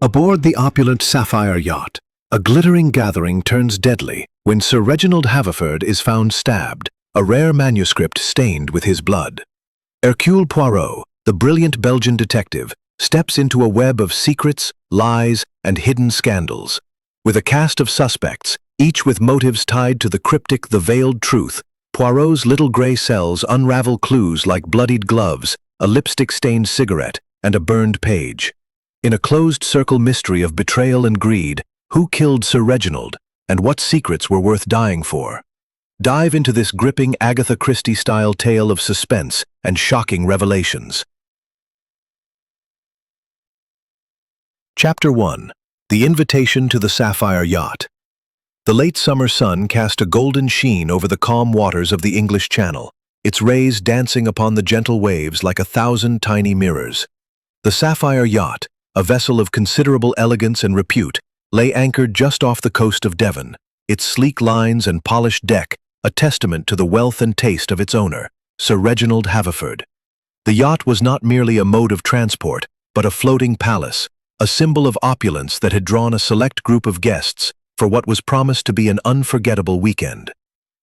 Aboard the opulent Sapphire yacht, a glittering gathering turns deadly when Sir Reginald Haverford is found stabbed, a rare manuscript stained with his blood. Hercule Poirot, the brilliant Belgian detective, steps into a web of secrets, lies, and hidden scandals. With a cast of suspects, each with motives tied to the cryptic The Veiled Truth, Poirot's little grey cells unravel clues like bloodied gloves, a lipstick-stained cigarette, and a burned page. In a closed-circle mystery of betrayal and greed, who killed Sir Reginald, and what secrets were worth dying for? Dive into this gripping Agatha Christie-style tale of suspense and shocking revelations. Chapter 1. The Invitation to the Sapphire Yacht. The late summer sun cast a golden sheen over the calm waters of the English Channel, its rays dancing upon the gentle waves like 1,000 tiny mirrors. The Sapphire Yacht, a vessel of considerable elegance and repute, lay anchored just off the coast of Devon, its sleek lines and polished deck a testament to the wealth and taste of its owner, Sir Reginald Haverford. The yacht was not merely a mode of transport, but a floating palace, a symbol of opulence that had drawn a select group of guests for what was promised to be an unforgettable weekend.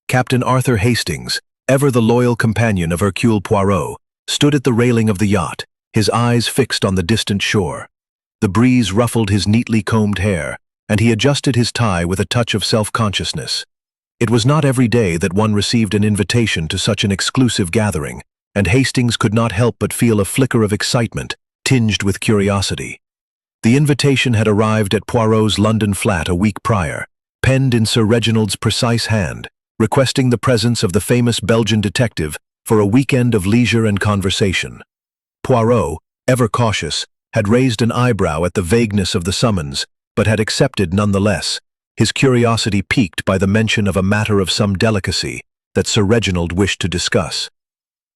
Captain Arthur Hastings, ever the loyal companion of Hercule Poirot, stood at the railing of the yacht, his eyes fixed on the distant shore. The breeze ruffled his neatly combed hair, and he adjusted his tie with a touch of self-consciousness. It was not every day that one received an invitation to such an exclusive gathering, and Hastings could not help but feel a flicker of excitement, tinged with curiosity. The invitation had arrived at Poirot's London flat a week prior, penned in Sir Reginald's precise hand, requesting the presence of the famous Belgian detective for a weekend of leisure and conversation. Poirot, ever cautious, had raised an eyebrow at the vagueness of the summons, but had accepted nonetheless, his curiosity piqued by the mention of a matter of some delicacy that Sir Reginald wished to discuss.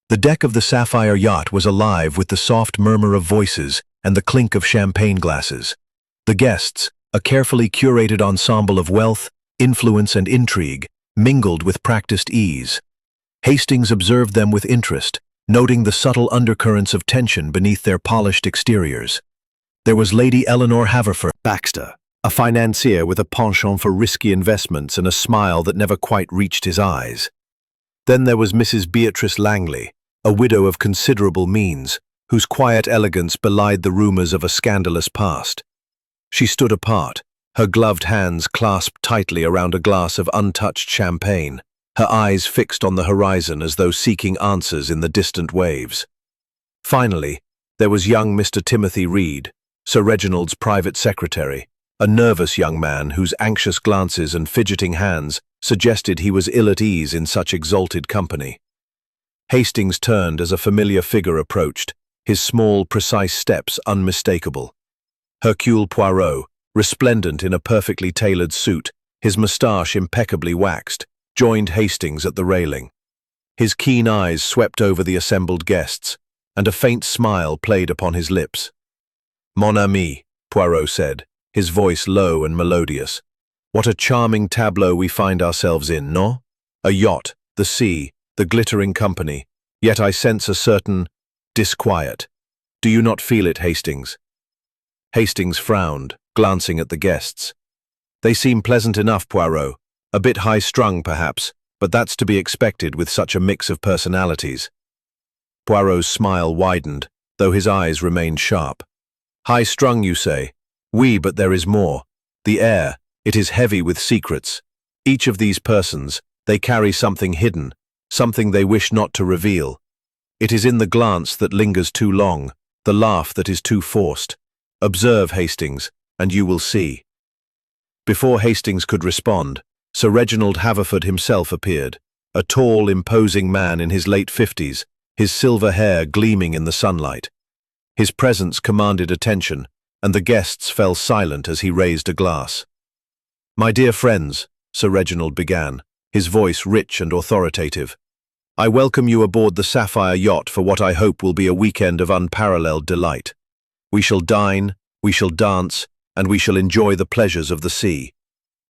The deck of the Sapphire yacht was alive with the soft murmur of voices and the clink of champagne glasses. The guests, a carefully curated ensemble of wealth, influence, and intrigue, mingled with practiced ease. Hastings observed them with interest, noting the subtle undercurrents of tension beneath their polished exteriors. There was Lady Eleanor Haverford Baxter, a financier with a penchant for risky investments and a smile that never quite reached his eyes. Then there was Mrs. Beatrice Langley, a widow of considerable means, whose quiet elegance belied the rumors of a scandalous past. She stood apart, her gloved hands clasped tightly around a glass of untouched champagne, her eyes fixed on the horizon as though seeking answers in the distant waves. Finally, there was young Mr. Timothy Reed, Sir Reginald's private secretary, a nervous young man whose anxious glances and fidgeting hands suggested he was ill at ease in such exalted company. Hastings turned as a familiar figure approached, his small, precise steps unmistakable. Hercule Poirot, resplendent in a perfectly tailored suit, his moustache impeccably waxed, joined Hastings at the railing. His keen eyes swept over the assembled guests, and a faint smile played upon his lips. "Mon ami," Poirot said, his voice low and melodious. "What a charming tableau we find ourselves in, no? A yacht, the sea, the glittering company, yet I sense a certain disquiet. Do you not feel it, Hastings?" Hastings frowned, glancing at the guests. "They seem pleasant enough, Poirot. A bit high-strung, perhaps, but that's to be expected with such a mix of personalities." Poirot's smile widened, though his eyes remained sharp. "High-strung, you say? Oui, but there is more. The air, it is heavy with secrets. Each of these persons, they carry something hidden, something they wish not to reveal. It is in the glance that lingers too long, the laugh that is too forced. Observe, Hastings, and you will see." Before Hastings could respond, Sir Reginald Haverford himself appeared, a tall, imposing man in his late 50s, his silver hair gleaming in the sunlight. His presence commanded attention, and the guests fell silent as he raised a glass. "My dear friends," Sir Reginald began, his voice rich and authoritative, "I welcome you aboard the Sapphire yacht for what I hope will be a weekend of unparalleled delight. We shall dine, we shall dance, and we shall enjoy the pleasures of the sea.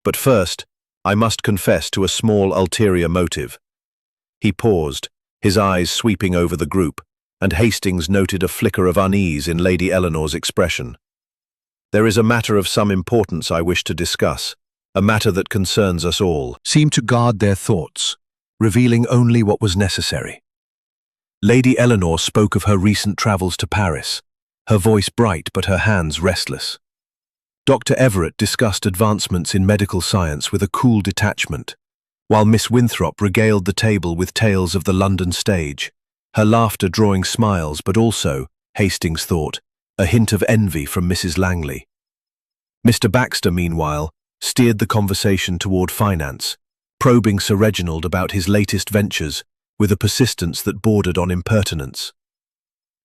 But first, I must confess to a small ulterior motive." He paused, his eyes sweeping over the group, and Hastings noted a flicker of unease in Lady Eleanor's expression. "There is a matter of some importance I wish to discuss, a matter that concerns us all," seemed to guard their thoughts, revealing only what was necessary. Lady Eleanor spoke of her recent travels to Paris, her voice bright but her hands restless. Dr. Everett discussed advancements in medical science with a cool detachment, while Miss Winthrop regaled the table with tales of the London stage, her laughter drawing smiles but also, Hastings thought, a hint of envy from Mrs. Langley. Mr. Baxter, meanwhile, steered the conversation toward finance, probing Sir Reginald about his latest ventures with a persistence that bordered on impertinence.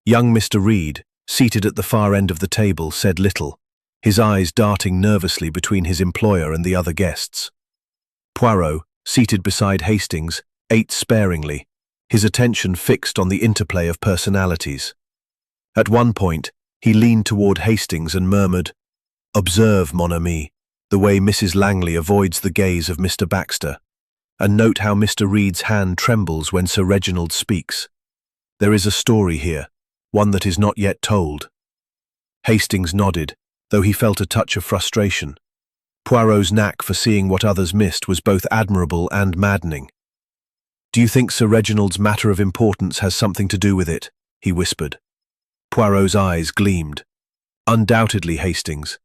Young Mr. Reed, seated at the far end of the table, said little, his eyes darting nervously between his employer and the other guests. Poirot, seated beside Hastings, ate sparingly, his attention fixed on the interplay of personalities. At one point, he leaned toward Hastings and murmured, "Observe, mon ami, the way Mrs. Langley avoids the gaze of Mr. Baxter, and note how Mr. Reed's hand trembles when Sir Reginald speaks. There is a story here, one that is not yet told." Hastings nodded, though he felt a touch of frustration. Poirot's knack for seeing what others missed was both admirable and maddening. "Do you think Sir Reginald's matter of importance has something to do with it?" he whispered. Poirot's eyes gleamed. "Undoubtedly, Hastings.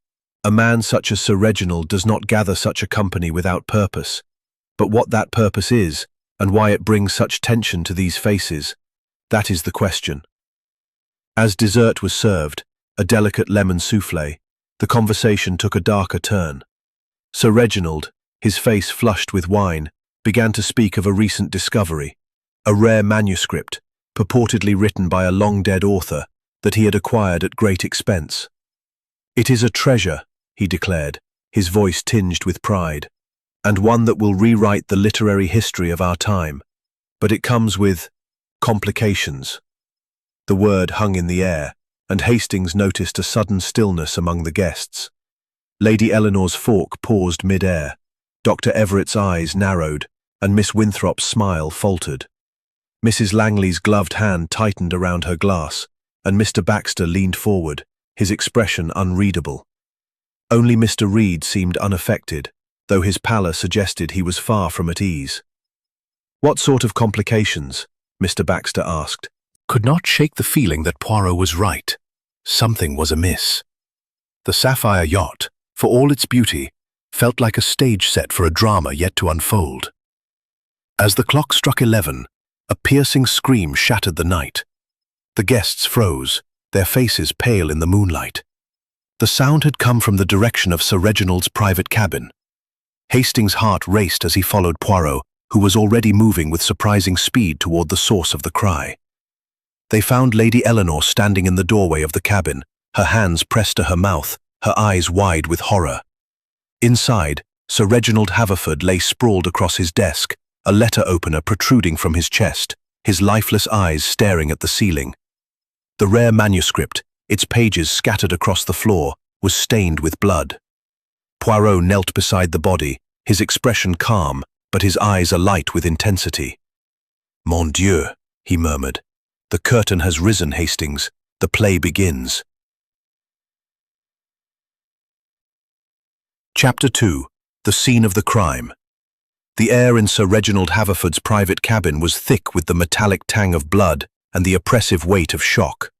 A man such as Sir Reginald does not gather such a company without purpose. But what that purpose is, and why it brings such tension to these faces, that is the question." As dessert was served, a delicate lemon soufflé, the conversation took a darker turn. Sir Reginald, his face flushed with wine, began to speak of a recent discovery, a rare manuscript, purportedly written by a long-dead author, that he had acquired at great expense. "It is a treasure," he declared, his voice tinged with pride, "and one that will rewrite the literary history of our time. But it comes with complications." The word hung in the air, and Hastings noticed a sudden stillness among the guests. Lady Eleanor's fork paused mid-air, Dr. Everett's eyes narrowed, and Miss Winthrop's smile faltered. Mrs. Langley's gloved hand tightened around her glass, and Mr. Baxter leaned forward, his expression unreadable. Only Mr. Reed seemed unaffected, though his pallor suggested he was far from at ease. "What sort of complications?" Mr. Baxter asked. Could not shake the feeling that Poirot was right. Something was amiss. The sapphire yacht, for all its beauty, felt like a stage set for a drama yet to unfold. As the clock struck 11, a piercing scream shattered the night. The guests froze, their faces pale in the moonlight. The sound had come from the direction of Sir Reginald's private cabin. Hastings' heart raced as he followed Poirot, who was already moving with surprising speed toward the source of the cry. They found Lady Eleanor standing in the doorway of the cabin, her hands pressed to her mouth, her eyes wide with horror. Inside, Sir Reginald Haverford lay sprawled across his desk, a letter opener protruding from his chest, his lifeless eyes staring at the ceiling. The rare manuscript, its pages scattered across the floor, was stained with blood. Poirot knelt beside the body, his expression calm, but his eyes alight with intensity. "Mon Dieu," he murmured. "The curtain has risen, Hastings. The play begins." Chapter 2. The Scene of the Crime. The air in Sir Reginald Haverford's private cabin was thick with the metallic tang of blood and the oppressive weight of shock.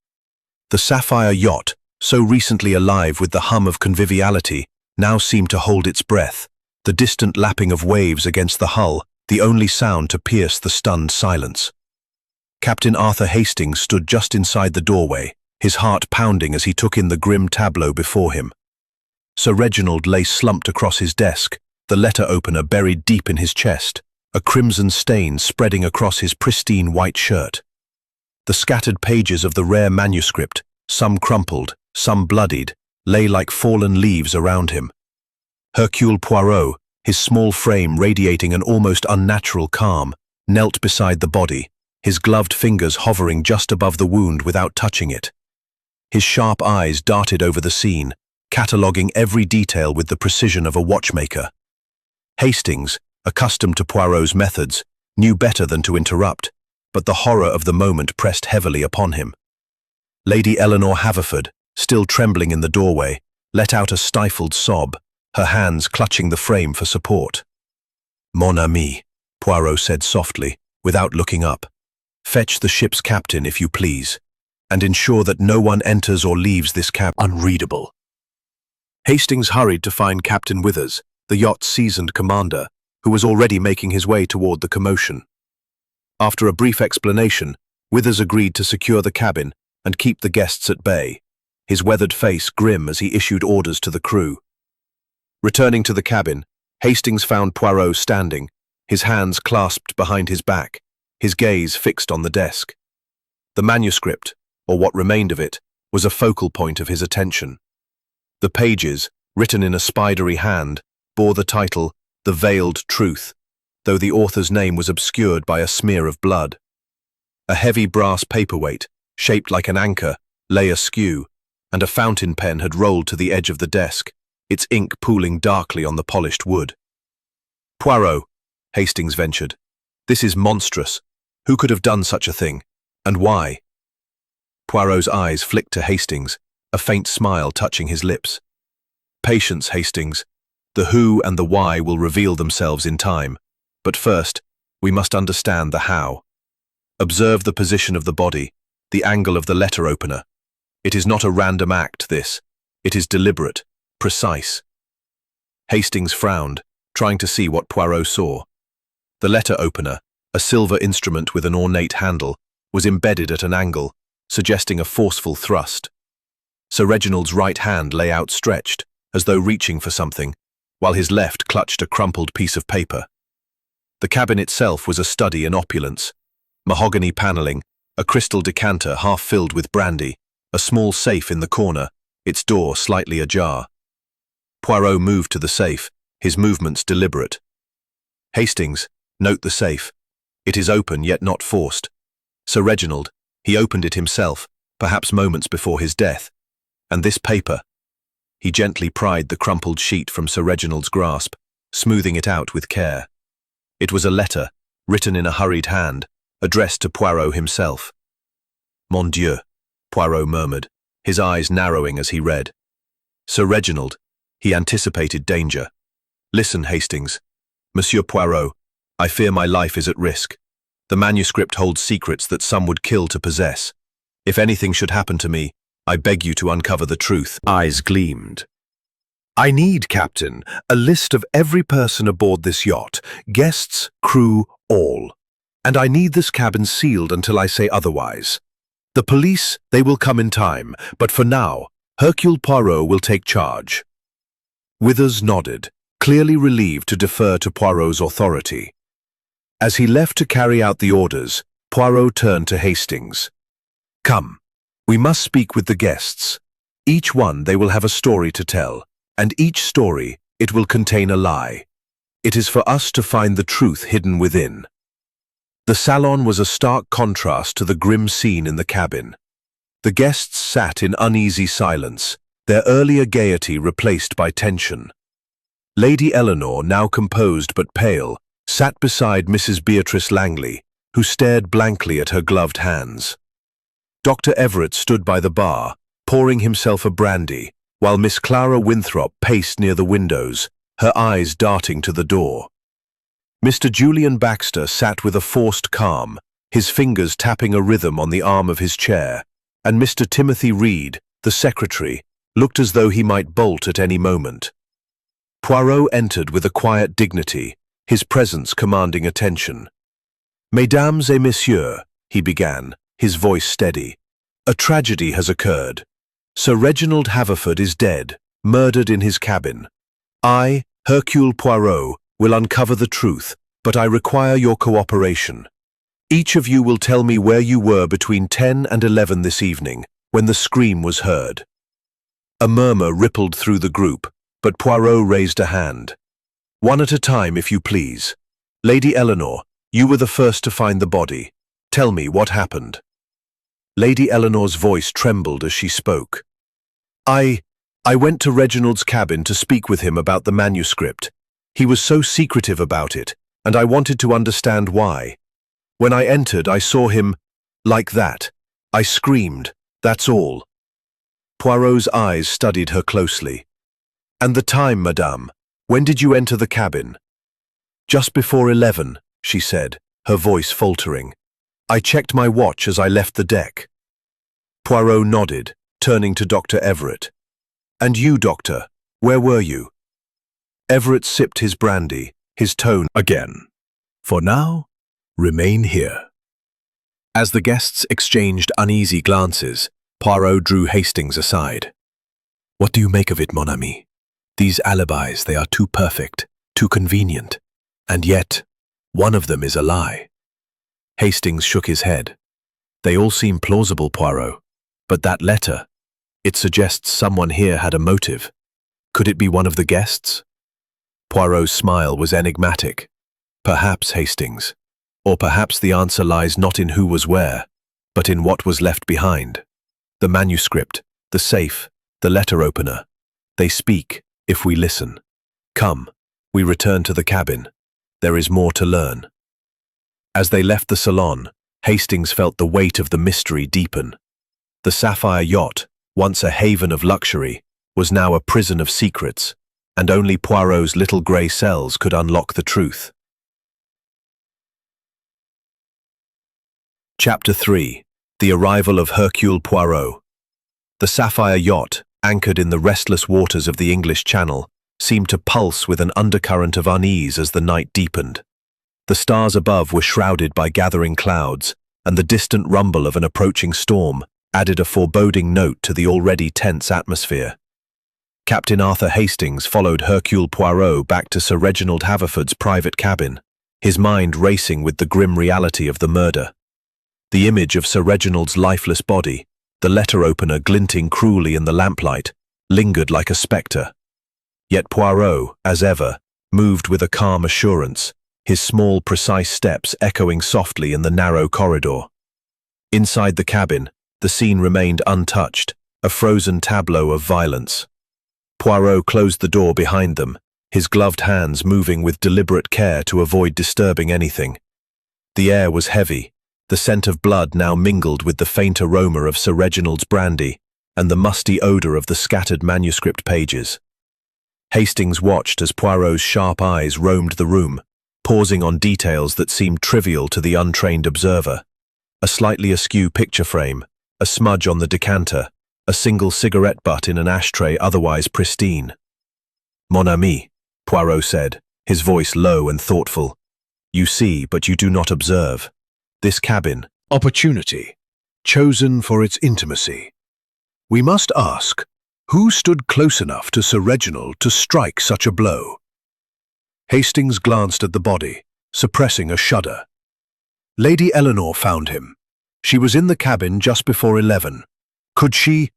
The sapphire yacht, so recently alive with the hum of conviviality, now seemed to hold its breath, the distant lapping of waves against the hull, the only sound to pierce the stunned silence. Captain Arthur Hastings stood just inside the doorway, his heart pounding as he took in the grim tableau before him. Sir Reginald lay slumped across his desk, the letter opener buried deep in his chest, a crimson stain spreading across his pristine white shirt. The scattered pages of the rare manuscript, some crumpled, some bloodied, lay like fallen leaves around him. Hercule Poirot, his small frame radiating an almost unnatural calm, knelt beside the body, his gloved fingers hovering just above the wound without touching it. His sharp eyes darted over the scene, cataloguing every detail with the precision of a watchmaker. Hastings, accustomed to Poirot's methods, knew better than to interrupt, but the horror of the moment pressed heavily upon him. Lady Eleanor Haverford, still trembling in the doorway, let out a stifled sob, her hands clutching the frame for support. "Mon ami," Poirot said softly, without looking up. "Fetch the ship's captain, if you please, and ensure that no one enters or leaves this cabin." Unreadable. Hastings hurried to find Captain Withers, the yacht's seasoned commander, who was already making his way toward the commotion. After a brief explanation, Withers agreed to secure the cabin and keep the guests at bay, his weathered face grim as he issued orders to the crew. Returning to the cabin, Hastings found Poirot standing, his hands clasped behind his back, his gaze fixed on the desk. The manuscript, or what remained of it, was a focal point of his attention. The pages, written in a spidery hand, bore the title, The Veiled Truth, though the author's name was obscured by a smear of blood. A heavy brass paperweight, shaped like an anchor, lay askew, and a fountain pen had rolled to the edge of the desk, its ink pooling darkly on the polished wood. "Poirot," Hastings ventured, "this is monstrous. Who could have done such a thing? And why?" Poirot's eyes flicked to Hastings, a faint smile touching his lips. "Patience, Hastings. The who and the why will reveal themselves in time. But first, we must understand the how. Observe the position of the body, the angle of the letter opener. It is not a random act, this. It is deliberate, precise." Hastings frowned, trying to see what Poirot saw. The letter opener, a silver instrument with an ornate handle, was embedded at an angle, suggesting a forceful thrust. Sir Reginald's right hand lay outstretched, as though reaching for something, while his left clutched a crumpled piece of paper. The cabin itself was a study in opulence. Mahogany paneling, a crystal decanter half filled with brandy, a small safe in the corner, its door slightly ajar. Poirot moved to the safe, his movements deliberate. "Hastings, note the safe. It is open yet not forced. Sir Reginald, he opened it himself, perhaps moments before his death. And this paper." He gently pried the crumpled sheet from Sir Reginald's grasp, smoothing it out with care. It was a letter, written in a hurried hand, addressed to Poirot himself. "Mon Dieu," Poirot murmured, his eyes narrowing as he read. "Sir Reginald," he anticipated danger. "Listen, Hastings. Monsieur Poirot, I fear my life is at risk. The manuscript holds secrets that some would kill to possess. If anything should happen to me, I beg you to uncover the truth." Eyes gleamed. "I need, Captain, a list of every person aboard this yacht, guests, crew, all. And I need this cabin sealed until I say otherwise. The police, they will come in time, but for now, Hercule Poirot will take charge." Withers nodded, clearly relieved to defer to Poirot's authority. As he left to carry out the orders, Poirot turned to Hastings. "Come, we must speak with the guests. Each one they will have a story to tell, and each story it will contain a lie. It is for us to find the truth hidden within." The salon was a stark contrast to the grim scene in the cabin. The guests sat in uneasy silence, their earlier gaiety replaced by tension. Lady Eleanor, now composed but pale, sat beside Mrs. Beatrice Langley, who stared blankly at her gloved hands. Dr. Everett stood by the bar, pouring himself a brandy, while Miss Clara Winthrop paced near the windows, her eyes darting to the door. Mr. Julian Baxter sat with a forced calm, his fingers tapping a rhythm on the arm of his chair, and Mr. Timothy Reed, the secretary, looked as though he might bolt at any moment. Poirot entered with a quiet dignity, his presence commanding attention. "Mesdames et messieurs," he began, his voice steady, "a tragedy has occurred. Sir Reginald Haverford is dead, murdered in his cabin. I, Hercule Poirot, will uncover the truth, but I require your cooperation. Each of you will tell me where you were between 10 and 11 this evening, when the scream was heard." A murmur rippled through the group, but Poirot raised a hand. "One at a time, if you please. Lady Eleanor, you were the first to find the body. Tell me what happened." Lady Eleanor's voice trembled as she spoke. I went to Reginald's cabin to speak with him about the manuscript. He was so secretive about it, and I wanted to understand why. When I entered, I saw him like that. I screamed, that's all." Poirot's eyes studied her closely. "And the time, madame? When did you enter the cabin?" "Just before 11, she said, her voice faltering. "I checked my watch as I left the deck." Poirot nodded, turning to Dr. Everett. "And you, doctor, where were you?" Everett sipped his brandy, his tone again. "For now, remain here." As the guests exchanged uneasy glances, Poirot drew Hastings aside. "What do you make of it, mon ami? These alibis, they are too perfect, too convenient. And yet, one of them is a lie." Hastings shook his head. "They all seem plausible, Poirot. But that letter, it suggests someone here had a motive. Could it be one of the guests?" Poirot's smile was enigmatic. "Perhaps, Hastings. Or perhaps the answer lies not in who was where, but in what was left behind. The manuscript, the safe, the letter opener. They speak, if we listen. Come, we return to the cabin. There is more to learn." As they left the salon, Hastings felt the weight of the mystery deepen. The sapphire yacht, once a haven of luxury, was now a prison of secrets, and only Poirot's little grey cells could unlock the truth. Chapter 3. The Arrival of Hercule Poirot. The sapphire yacht, anchored in the restless waters of the English Channel, seemed to pulse with an undercurrent of unease as the night deepened. The stars above were shrouded by gathering clouds, and the distant rumble of an approaching storm added a foreboding note to the already tense atmosphere. Captain Arthur Hastings followed Hercule Poirot back to Sir Reginald Haverford's private cabin, his mind racing with the grim reality of the murder. The image of Sir Reginald's lifeless body, the letter opener glinting cruelly in the lamplight, lingered like a spectre. Yet Poirot, as ever, moved with a calm assurance, his small, precise steps echoing softly in the narrow corridor. Inside the cabin, the scene remained untouched, a frozen tableau of violence. Poirot closed the door behind them, his gloved hands moving with deliberate care to avoid disturbing anything. The air was heavy, the scent of blood now mingled with the faint aroma of Sir Reginald's brandy and the musty odour of the scattered manuscript pages. Hastings watched as Poirot's sharp eyes roamed the room, pausing on details that seemed trivial to the untrained observer. A slightly askew picture frame, a smudge on the decanter, a single cigarette butt in an ashtray otherwise pristine. "Mon ami," Poirot said, his voice low and thoughtful. "You see, but you do not observe. This cabin, opportunity, chosen for its intimacy. We must ask, who stood close enough to Sir Reginald to strike such a blow?" Hastings glanced at the body, suppressing a shudder. "Lady Eleanor found him. She was in the cabin just before 11. Could she—"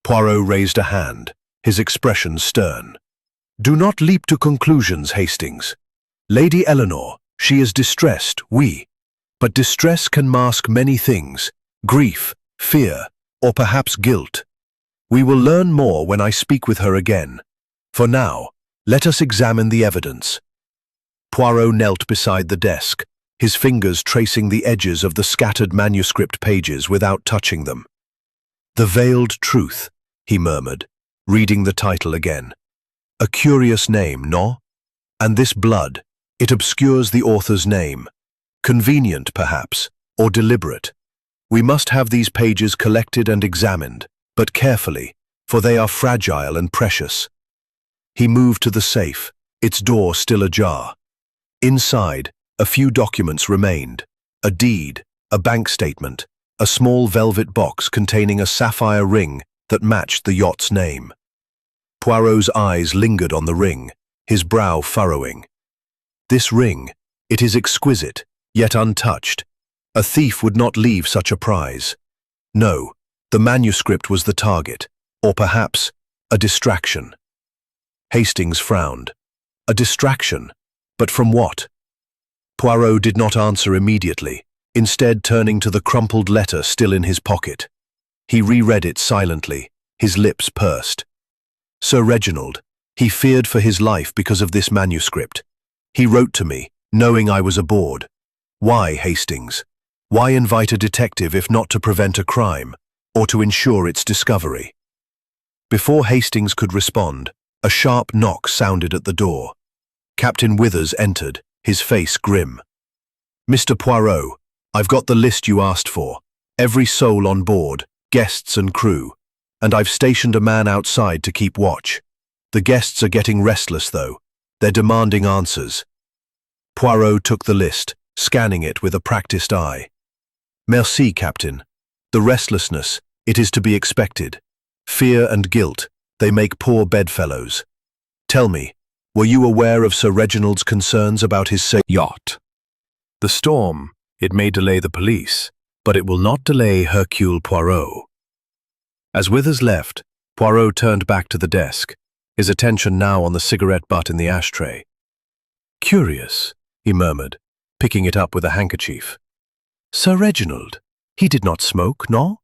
Poirot raised a hand, his expression stern. "Do not leap to conclusions, Hastings. Lady Eleanor, she is distressed, oui. But distress can mask many things, grief, fear, or perhaps guilt. We will learn more when I speak with her again. For now, let us examine the evidence." Poirot knelt beside the desk, his fingers tracing the edges of the scattered manuscript pages without touching them. "The Veiled Truth," he murmured, reading the title again. "A curious name, no? And this blood, it obscures the author's name. Convenient, perhaps, or deliberate. We must have these pages collected and examined, but carefully, for they are fragile and precious." He moved to the safe, its door still ajar. Inside, a few documents remained: a deed, a bank statement, a small velvet box containing a sapphire ring that matched the yacht's name. Poirot's eyes lingered on the ring, his brow furrowing. "This ring, it is exquisite, yet untouched. A thief would not leave such a prize. No, the manuscript was the target, or perhaps a distraction." Hastings frowned. A distraction? But from what? Poirot did not answer immediately, instead turning to the crumpled letter still in his pocket. He reread it silently, his lips pursed. "Sir Reginald, he feared for his life because of this manuscript. He wrote to me, knowing I was aboard. Why, Hastings? Why invite a detective if not to prevent a crime, or to ensure its discovery?" Before Hastings could respond, a sharp knock sounded at the door. Captain Withers entered, his face grim. "Mr. Poirot, I've got the list you asked for. Every soul on board, guests and crew. And I've stationed a man outside to keep watch. The guests are getting restless, though. They're demanding answers." Poirot took the list, scanning it with a practiced eye. "Merci, Captain. The restlessness, it is to be expected. Fear and guilt, they make poor bedfellows. Tell me, were you aware of Sir Reginald's concerns about his yacht? The storm, it may delay the police, but it will not delay Hercule Poirot." As Withers left, Poirot turned back to the desk, his attention now on the cigarette butt in the ashtray. "Curious," he murmured, picking it up with a handkerchief. "Sir Reginald, he did not smoke, no?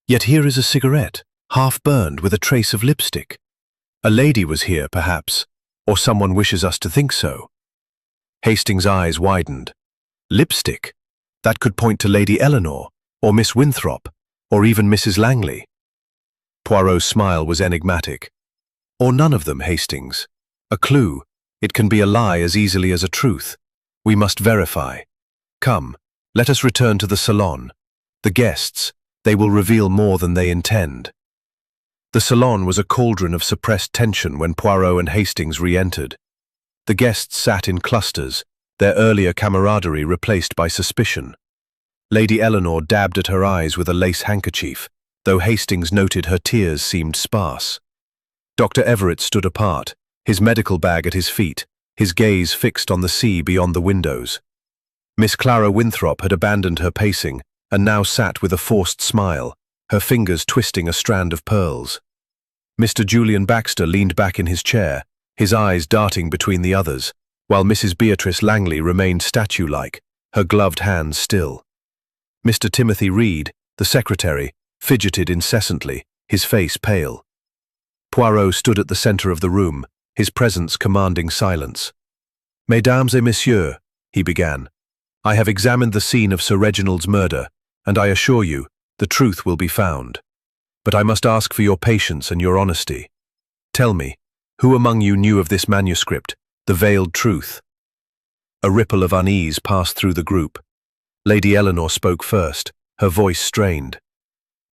Yet here is a cigarette, half burned with a trace of lipstick. A lady was here, perhaps, or someone wishes us to think so." Hastings' eyes widened. Lipstick? That could point to Lady Eleanor, or Miss Winthrop, or even Mrs. Langley. Poirot's smile was enigmatic. "Or none of them, Hastings. A clue. It can be a lie as easily as a truth. We must verify. Come, let us return to the salon. The guests, they will reveal more than they intend." The salon was a cauldron of suppressed tension when Poirot and Hastings re-entered. The guests sat in clusters, their earlier camaraderie replaced by suspicion. Lady Eleanor dabbed at her eyes with a lace handkerchief, though Hastings noted her tears seemed sparse. Dr. Everett stood apart, his medical bag at his feet, his gaze fixed on the sea beyond the windows. Miss Clara Winthrop had abandoned her pacing and now sat with a forced smile, her fingers twisting a strand of pearls. Mr. Julian Baxter leaned back in his chair, his eyes darting between the others, while Mrs. Beatrice Langley remained statue-like, her gloved hands still. Mr. Timothy Reed, the secretary, fidgeted incessantly, his face pale. Poirot stood at the center of the room, his presence commanding silence. "Mesdames et messieurs," he began, "I have examined the scene of Sir Reginald's murder, and I assure you, the truth will be found. But I must ask for your patience and your honesty. Tell me, who among you knew of this manuscript, the veiled truth?" A ripple of unease passed through the group. Lady Eleanor spoke first, her voice strained.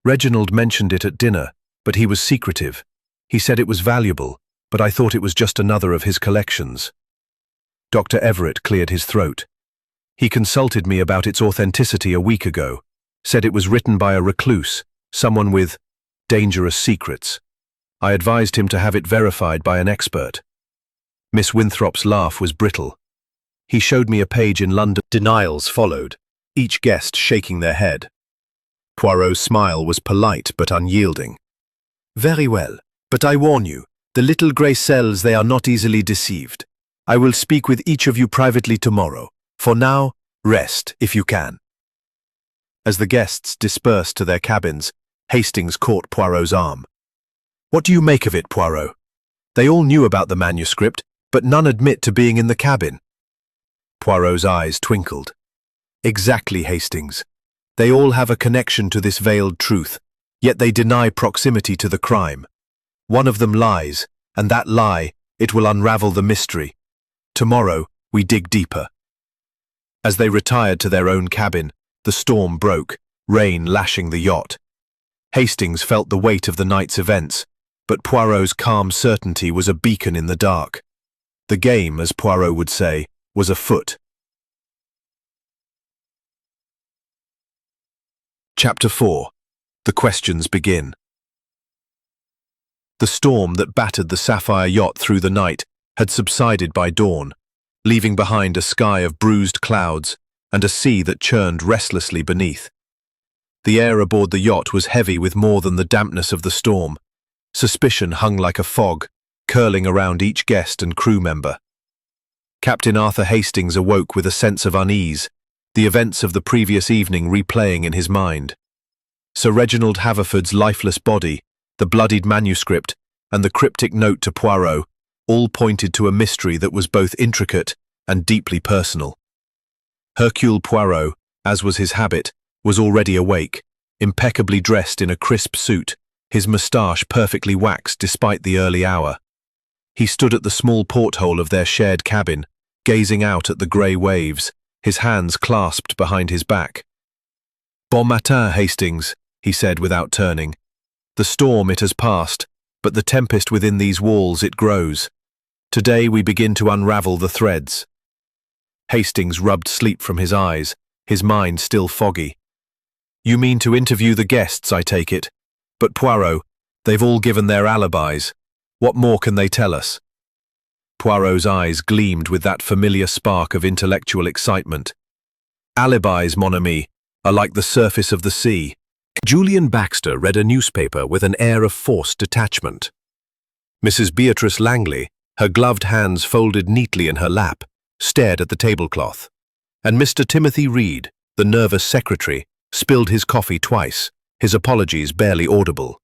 "Reginald mentioned it at dinner, but he was secretive. He said it was valuable, but I thought it was just another of his collections." Dr. Everett cleared his throat. "He consulted me about its authenticity a week ago, said it was written by a recluse, someone with dangerous secrets. I advised him to have it verified by an expert." Miss Winthrop's laugh was brittle. "He showed me a page in London." Denials followed, each guest shaking their head. Poirot's smile was polite but unyielding. "Very well, but I warn you, the little grey cells, they are not easily deceived. I will speak with each of you privately tomorrow. For now, rest, if you can." As the guests dispersed to their cabins, Hastings caught Poirot's arm. "What do you make of it, Poirot? They all knew about the manuscript, but none admit to being in the cabin." Poirot's eyes twinkled. "Exactly, Hastings. They all have a connection to this veiled truth, yet they deny proximity to the crime. One of them lies, and that lie, it will unravel the mystery. Tomorrow, we dig deeper." As they retired to their own cabin, the storm broke, rain lashing the yacht. Hastings felt the weight of the night's events, but Poirot's calm certainty was a beacon in the dark. The game, as Poirot would say, was afoot. Chapter 4. The questions begin. The storm that battered the Sapphire yacht through the night had subsided by dawn, leaving behind a sky of bruised clouds and a sea that churned restlessly beneath. The air aboard the yacht was heavy with more than the dampness of the storm. Suspicion hung like a fog, curling around each guest and crew member. Captain Arthur Hastings awoke with a sense of unease, the events of the previous evening replaying in his mind. Sir Reginald Haverford's lifeless body, the bloodied manuscript, and the cryptic note to Poirot all pointed to a mystery that was both intricate and deeply personal. Hercule Poirot, as was his habit, was already awake, impeccably dressed in a crisp suit, his moustache perfectly waxed despite the early hour. He stood at the small porthole of their shared cabin, gazing out at the grey waves, his hands clasped behind his back. "Bon matin, Hastings," he said without turning. "The storm, it has passed, but the tempest within these walls, it grows. Today we begin to unravel the threads." Hastings rubbed sleep from his eyes, his mind still foggy. "You mean to interview the guests, I take it. But Poirot, they've all given their alibis. What more can they tell us?" Poirot's eyes gleamed with that familiar spark of intellectual excitement. "Alibis, mon ami, are like the surface of the sea." Julian Baxter read a newspaper with an air of forced detachment. Mrs. Beatrice Langley, her gloved hands folded neatly in her lap, stared at the tablecloth. And Mr. Timothy Reed, the nervous secretary, spilled his coffee twice, his apologies barely audible.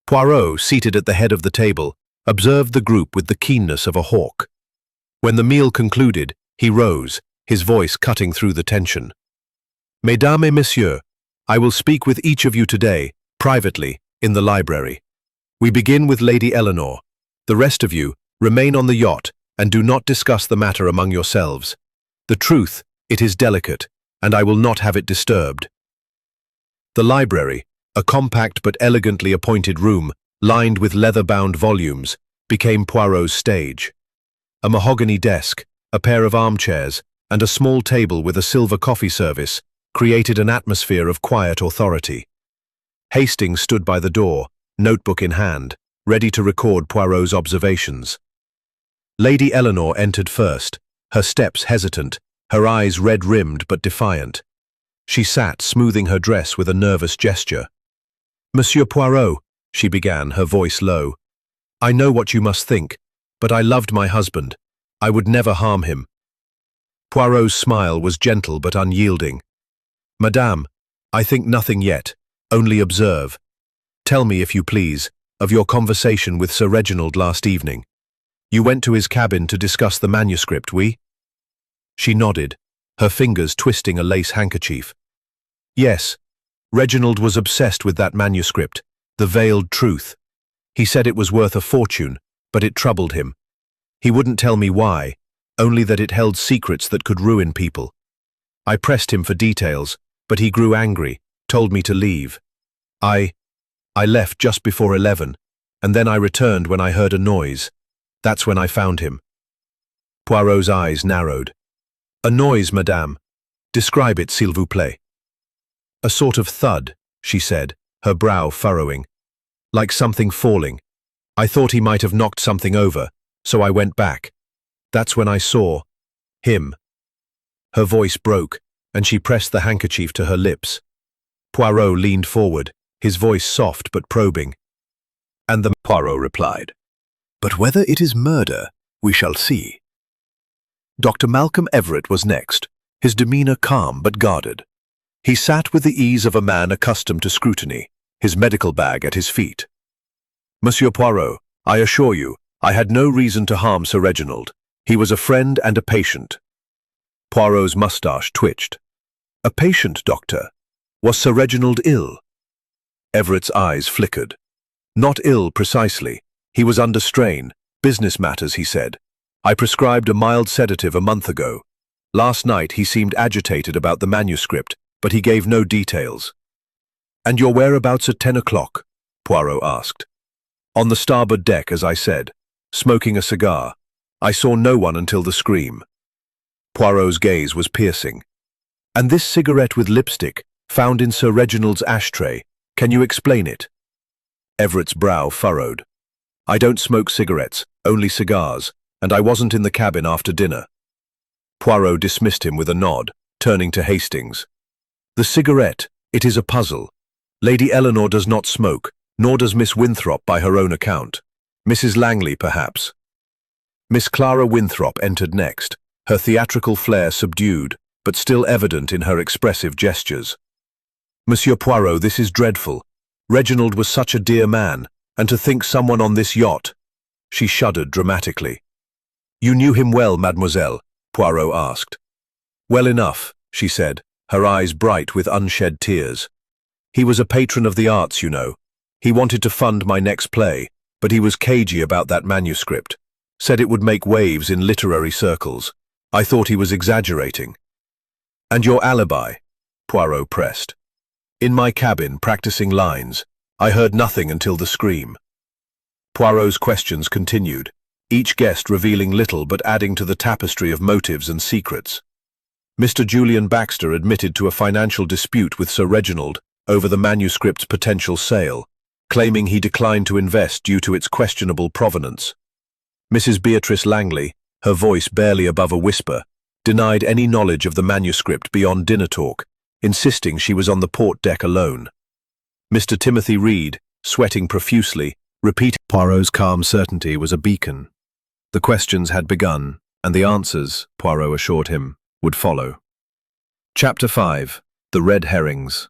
Poirot, seated at the head of the table, observed the group with the keenness of a hawk. When the meal concluded, he rose, his voice cutting through the tension. "Mesdames et messieurs, I will speak with each of you today, privately, in the library. We begin with Lady Eleanor. The rest of you, remain on the yacht and do not discuss the matter among yourselves. The truth, it is delicate, and I will not have it disturbed." The library, a compact but elegantly appointed room, lined with leather-bound volumes, became Poirot's stage. A mahogany desk, a pair of armchairs, and a small table with a silver coffee service created an atmosphere of quiet authority. Hastings stood by the door, notebook in hand, ready to record Poirot's observations. Lady Eleanor entered first, her steps hesitant, her eyes red-rimmed but defiant. She sat, smoothing her dress with a nervous gesture. "Monsieur Poirot," she began, her voice low, "I know what you must think, but I loved my husband. I would never harm him." Poirot's smile was gentle but unyielding. "Madame, I think nothing yet, only observe. Tell me, if you please, of your conversation with Sir Reginald last evening. You went to his cabin to discuss the manuscript, oui?" She nodded, her fingers twisting a lace handkerchief. "Yes, Reginald was obsessed with that manuscript, The Veiled Truth. He said it was worth a fortune, but it troubled him. He wouldn't tell me why, only that it held secrets that could ruin people. I pressed him for details, but he grew angry, told me to leave. I left just before 11, and then I returned when I heard a noise. That's when I found him." Poirot's eyes narrowed. "A noise, madame. Describe it, s'il vous plaît." "A sort of thud," she said, her brow furrowing. "Like something falling. I thought he might have knocked something over, so I went back. That's when I saw him." Her voice broke, and she pressed the handkerchief to her lips. Poirot leaned forward, his voice soft but probing. "And the—" Poirot replied. "But whether it is murder, we shall see." Dr. Malcolm Everett was next, his demeanor calm but guarded. He sat with the ease of a man accustomed to scrutiny, his medical bag at his feet. "Monsieur Poirot, I assure you, I had no reason to harm Sir Reginald. He was a friend and a patient." Poirot's moustache twitched. "A patient, doctor? Was Sir Reginald ill?" Everett's eyes flickered. "Not ill, precisely. He was under strain. Business matters, he said. I prescribed a mild sedative a month ago. Last night he seemed agitated about the manuscript, but he gave no details." "And your whereabouts at 10 o'clock?" Poirot asked. "On the starboard deck, as I said, smoking a cigar. I saw no one until the scream." Poirot's gaze was piercing. "And this cigarette with lipstick, found in Sir Reginald's ashtray, can you explain it?" Everett's brow furrowed. "I don't smoke cigarettes, only cigars, and I wasn't in the cabin after dinner." Poirot dismissed him with a nod, turning to Hastings. "The cigarette, it is a puzzle. Lady Eleanor does not smoke, nor does Miss Winthrop by her own account. Mrs. Langley, perhaps." Miss Clara Winthrop entered next, her theatrical flair subdued, but still evident in her expressive gestures. "Monsieur Poirot, this is dreadful. Reginald was such a dear man, and to think someone on this yacht—" She shuddered dramatically. "You knew him well, mademoiselle?" Poirot asked. "Well enough," she said, her eyes bright with unshed tears. "He was a patron of the arts, you know. He wanted to fund my next play, but he was cagey about that manuscript. Said it would make waves in literary circles. I thought he was exaggerating. And your alibi? Poirot pressed. In my cabin, practicing lines. I heard nothing until the scream. Poirot's questions continued, each guest revealing little but adding to the tapestry of motives and secrets. Mr. Julian Baxter admitted to a financial dispute with Sir Reginald over the manuscript's potential sale, claiming he declined to invest due to its questionable provenance. Mrs. Beatrice Langley, her voice barely above a whisper, denied any knowledge of the manuscript beyond dinner talk, insisting she was on the port deck alone. Mr. Timothy Reed, sweating profusely, repeated. Poirot's calm certainty was a beacon. The questions had begun, and the answers, Poirot assured him, would follow. Chapter 5. The Red Herrings.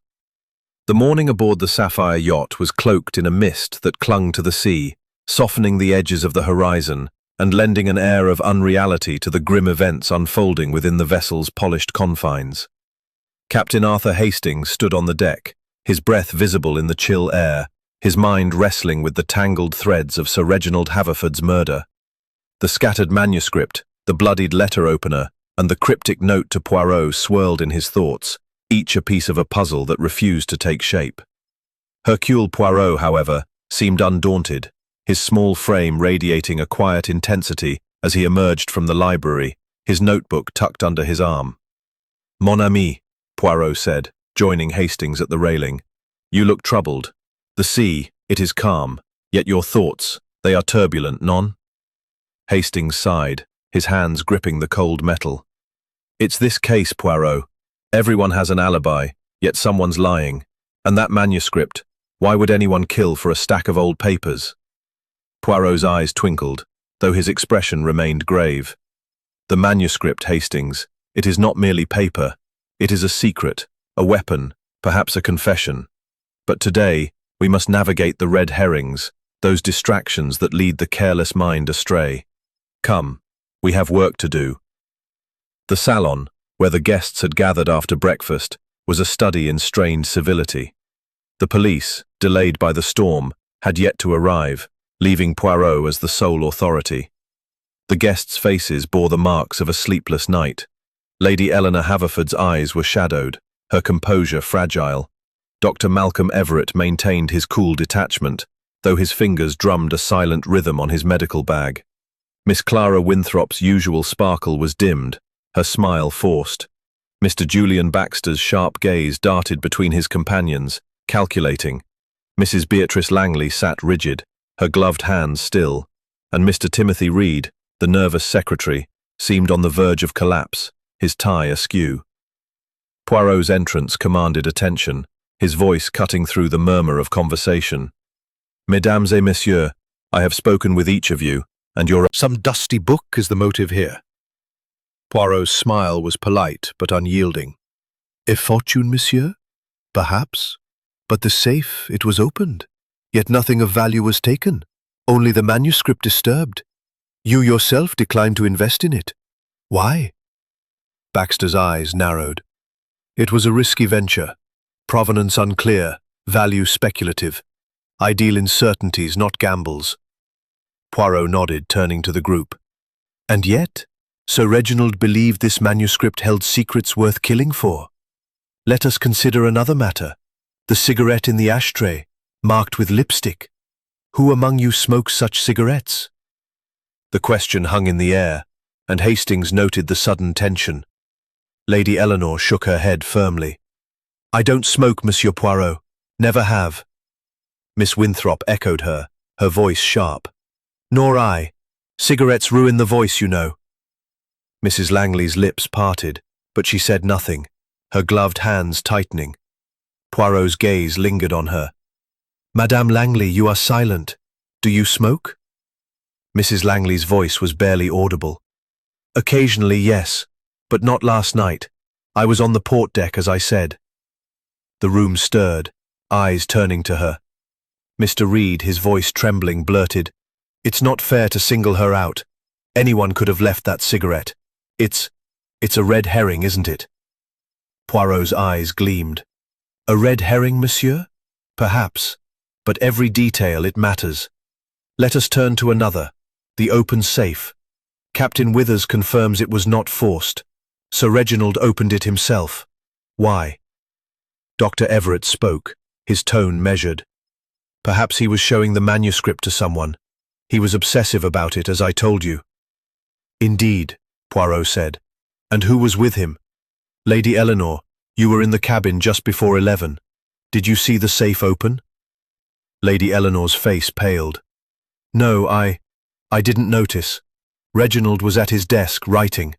The morning aboard the Sapphire yacht was cloaked in a mist that clung to the sea, softening the edges of the horizon and lending an air of unreality to the grim events unfolding within the vessel's polished confines. Captain Arthur Hastings stood on the deck, his breath visible in the chill air, his mind wrestling with the tangled threads of Sir Reginald Haverford's murder. The scattered manuscript, the bloodied letter opener, and the cryptic note to Poirot swirled in his thoughts, each a piece of a puzzle that refused to take shape. Hercule Poirot, however, seemed undaunted, his small frame radiating a quiet intensity as he emerged from the library, his notebook tucked under his arm. "Mon ami," Poirot said, joining Hastings at the railing. "You look troubled. The sea, it is calm, yet your thoughts, they are turbulent, non?" Hastings sighed, his hands gripping the cold metal. "It's this case, Poirot. Everyone has an alibi, yet someone's lying. And that manuscript, why would anyone kill for a stack of old papers?" Poirot's eyes twinkled, though his expression remained grave. "The manuscript, Hastings, it is not merely paper. It is a secret, a weapon, perhaps a confession. But today, we must navigate the red herrings, those distractions that lead the careless mind astray. Come, we have work to do." The salon, where the guests had gathered after breakfast, was a study in strained civility. The police, delayed by the storm, had yet to arrive, leaving Poirot as the sole authority. The guests' faces bore the marks of a sleepless night. Lady Eleanor Haverford's eyes were shadowed, her composure fragile. Dr. Malcolm Everett maintained his cool detachment, though his fingers drummed a silent rhythm on his medical bag. Miss Clara Winthrop's usual sparkle was dimmed, her smile forced. Mr. Julian Baxter's sharp gaze darted between his companions, calculating. Mrs. Beatrice Langley sat rigid, her gloved hands still, and Mr. Timothy Reed, the nervous secretary, seemed on the verge of collapse, his tie askew. Poirot's entrance commanded attention, his voice cutting through the murmur of conversation. "Mesdames et messieurs, I have spoken with each of you, and your—" "Some dusty book is the motive here." Poirot's smile was polite but unyielding. "A fortune, monsieur? Perhaps. But the safe, it was opened. Yet nothing of value was taken, only the manuscript disturbed. You yourself declined to invest in it. Why?" Baxter's eyes narrowed. "It was a risky venture. Provenance unclear, value speculative. I deal in certainties, not gambles." Poirot nodded, turning to the group. "And yet, Sir Reginald believed this manuscript held secrets worth killing for. Let us consider another matter. The cigarette in the ashtray, marked with lipstick. Who among you smokes such cigarettes?" The question hung in the air, and Hastings noted the sudden tension. Lady Eleanor shook her head firmly. "I don't smoke, Monsieur Poirot. Never have." Miss Winthrop echoed her, her voice sharp. "Nor I. Cigarettes ruin the voice, you know." Mrs. Langley's lips parted, but she said nothing, her gloved hands tightening. Poirot's gaze lingered on her. "Madame Langley, you are silent. Do you smoke?" Mrs. Langley's voice was barely audible. "Occasionally, yes, but not last night. I was on the port deck, as I said." The room stirred, eyes turning to her. Mr. Reed, his voice trembling, blurted, "It's not fair to single her out. Anyone could have left that cigarette. It's a red herring, isn't it?" Poirot's eyes gleamed. "A red herring, monsieur? Perhaps. but every detail it matters. Let us turn to another, the open safe. Captain Withers confirms it was not forced. Sir Reginald opened it himself. Why? Dr. Everett spoke, his tone measured. Perhaps he was showing the manuscript to someone. He was obsessive about it, as I told you. Indeed, Poirot said. And who was with him? Lady Eleanor, you were in the cabin just before 11. Did you see the safe open? Lady Eleanor's face paled. No, I didn't notice. Reginald was at his desk, writing.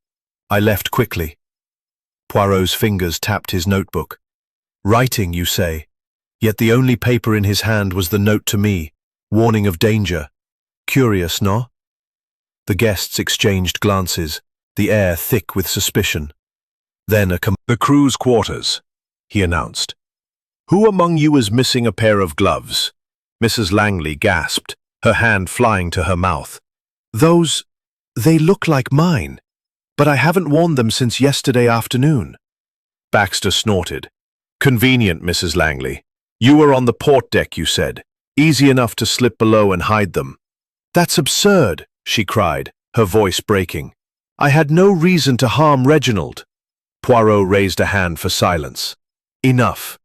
I left quickly. Poirot's fingers tapped his notebook. Writing, you say? Yet the only paper in his hand was the note to me, warning of danger. Curious, no? The guests exchanged glances, the air thick with suspicion. Then the crew's quarters, he announced. Who among you is missing a pair of gloves? Mrs. Langley gasped, her hand flying to her mouth. They look like mine, but I haven't worn them since yesterday afternoon. Baxter snorted. Convenient, Mrs. Langley. You were on the port deck, you said. Easy enough to slip below and hide them. That's absurd, she cried, her voice breaking. I had no reason to harm Reginald. Poirot raised a hand for silence. Enough.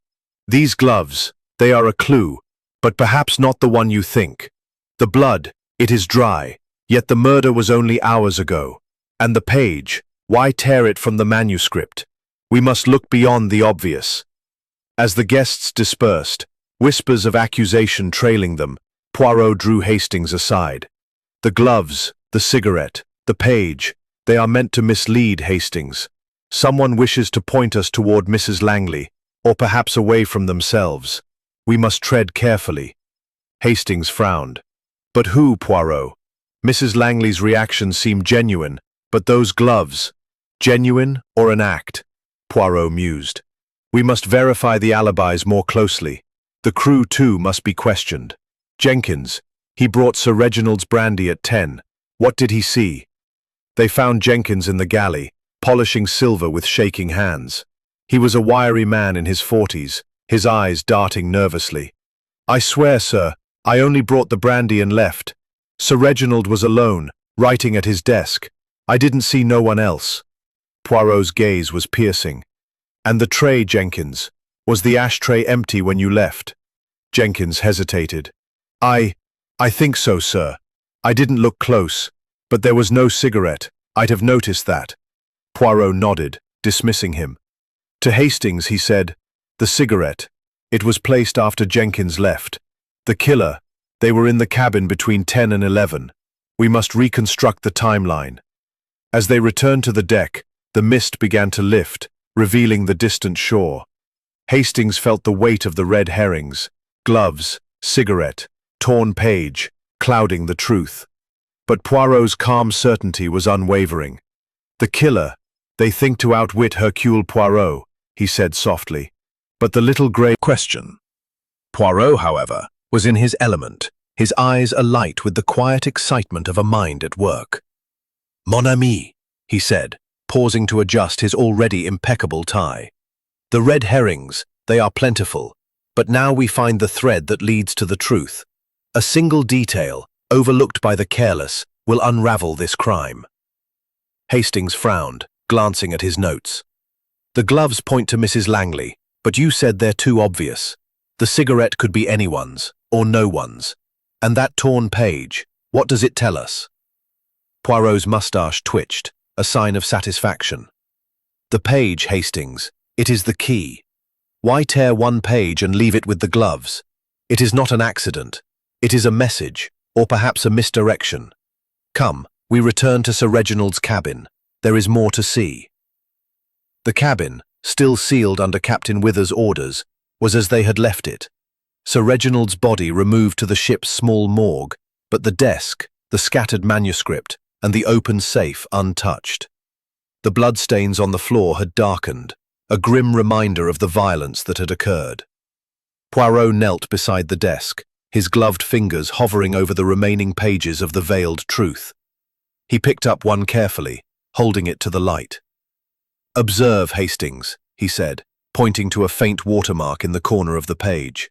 These gloves, they are a clue, but perhaps not the one you think. The blood, it is dry, yet the murder was only hours ago. And the page, why tear it from the manuscript? We must look beyond the obvious. As the guests dispersed, whispers of accusation trailing them, Poirot drew Hastings aside. The gloves, the cigarette, the page, they are meant to mislead Hastings. Someone wishes to point us toward Mrs. Langley, or perhaps away from themselves. We must tread carefully. Hastings frowned. But who, Poirot? Mrs. Langley's reaction seemed genuine, but those gloves, genuine or an act? Poirot mused. We must verify the alibis more closely. The crew, too, must be questioned. Jenkins, he brought Sir Reginald's brandy at 10. What did he see? They found Jenkins in the galley, polishing silver with shaking hands. He was a wiry man in his 40s, his eyes darting nervously. I swear, sir, I only brought the brandy and left. Sir Reginald was alone, writing at his desk. I didn't see no one else. Poirot's gaze was piercing. And the tray, Jenkins, was the ashtray empty when you left? Jenkins hesitated. I think so, sir. I didn't look close, but there was no cigarette. I'd have noticed that. Poirot nodded, dismissing him. To Hastings, he said, the cigarette. It was placed after Jenkins left. The killer, they were in the cabin between 10 and 11. We must reconstruct the timeline. As they returned to the deck, the mist began to lift, revealing the distant shore. Hastings felt the weight of the red herrings, gloves, cigarette, torn page, clouding the truth. But Poirot's calm certainty was unwavering. The killer, they think to outwit Hercule Poirot, he said softly. But the little grey question. Poirot, however, was in his element, his eyes alight with the quiet excitement of a mind at work. Mon ami, he said, pausing to adjust his already impeccable tie. The red herrings, they are plentiful, but now we find the thread that leads to the truth. A single detail, overlooked by the careless, will unravel this crime. Hastings frowned, glancing at his notes. The gloves point to Mrs. Langley, but you said they're too obvious. The cigarette could be anyone's, or no one's. And that torn page, what does it tell us? Poirot's moustache twitched, a sign of satisfaction. The page, Hastings, it is the key. Why tear one page and leave it with the gloves? It is not an accident. It is a message, or perhaps a misdirection. Come, we return to Sir Reginald's cabin. There is more to see. The cabin, still sealed under Captain Withers' orders, was as they had left it. Sir Reginald's body removed to the ship's small morgue, but the desk, the scattered manuscript, and the open safe untouched. The bloodstains on the floor had darkened, a grim reminder of the violence that had occurred. Poirot knelt beside the desk, his gloved fingers hovering over the remaining pages of the veiled truth. He picked up one carefully, holding it to the light. Observe, Hastings, he said, pointing to a faint watermark in the corner of the page.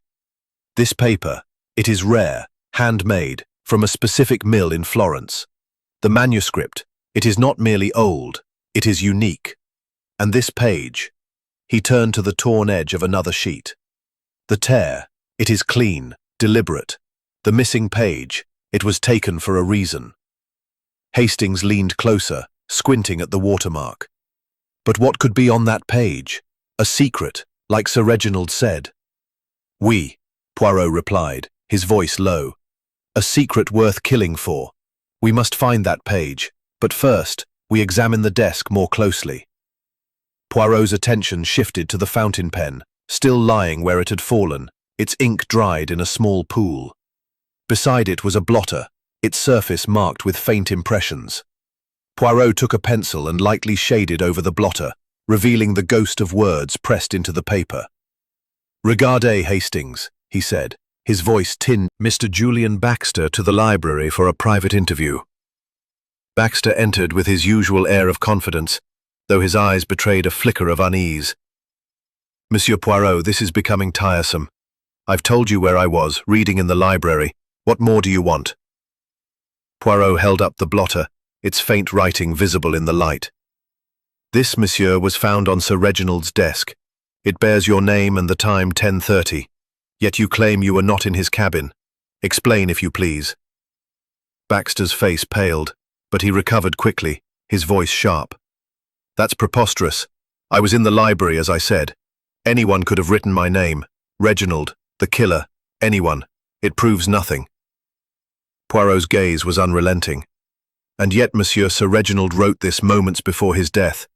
This paper, It is rare, handmade, from a specific mill in Florence. The manuscript, it is not merely old, it is unique. And this page, he turned to the torn edge of another sheet. The tear, it is clean, deliberate. The missing page, it was taken for a reason. Hastings leaned closer, squinting at the watermark. But what could be on that page? A secret, like Sir Reginald said. "Oui," Poirot replied, his voice low. "A secret worth killing for. We must find that page, but first, we examine the desk more closely." Poirot's attention shifted to the fountain pen, still lying where it had fallen, its ink dried in a small pool. Beside it was a blotter, its surface marked with faint impressions. Poirot took a pencil and lightly shaded over the blotter, revealing the ghost of words pressed into the paper. "Regardez, Hastings," he said, his voice tinged. "Mr. Julian Baxter to the library for a private interview." Baxter entered with his usual air of confidence, though his eyes betrayed a flicker of unease. "Monsieur Poirot, this is becoming tiresome. I've told you where I was, reading in the library. What more do you want?" Poirot held up the blotter, its faint writing visible in the light. "This, monsieur, was found on Sir Reginald's desk. It bears your name and the time 10:30. Yet you claim you were not in his cabin. Explain, if you please." Baxter's face paled, but he recovered quickly, his voice sharp. "That's preposterous. I was in the library, as I said. Anyone could have written my name. Reginald, the killer, anyone. It proves nothing." Poirot's gaze was unrelenting. "And yet, monsieur, Sir Reginald wrote this moments before his death.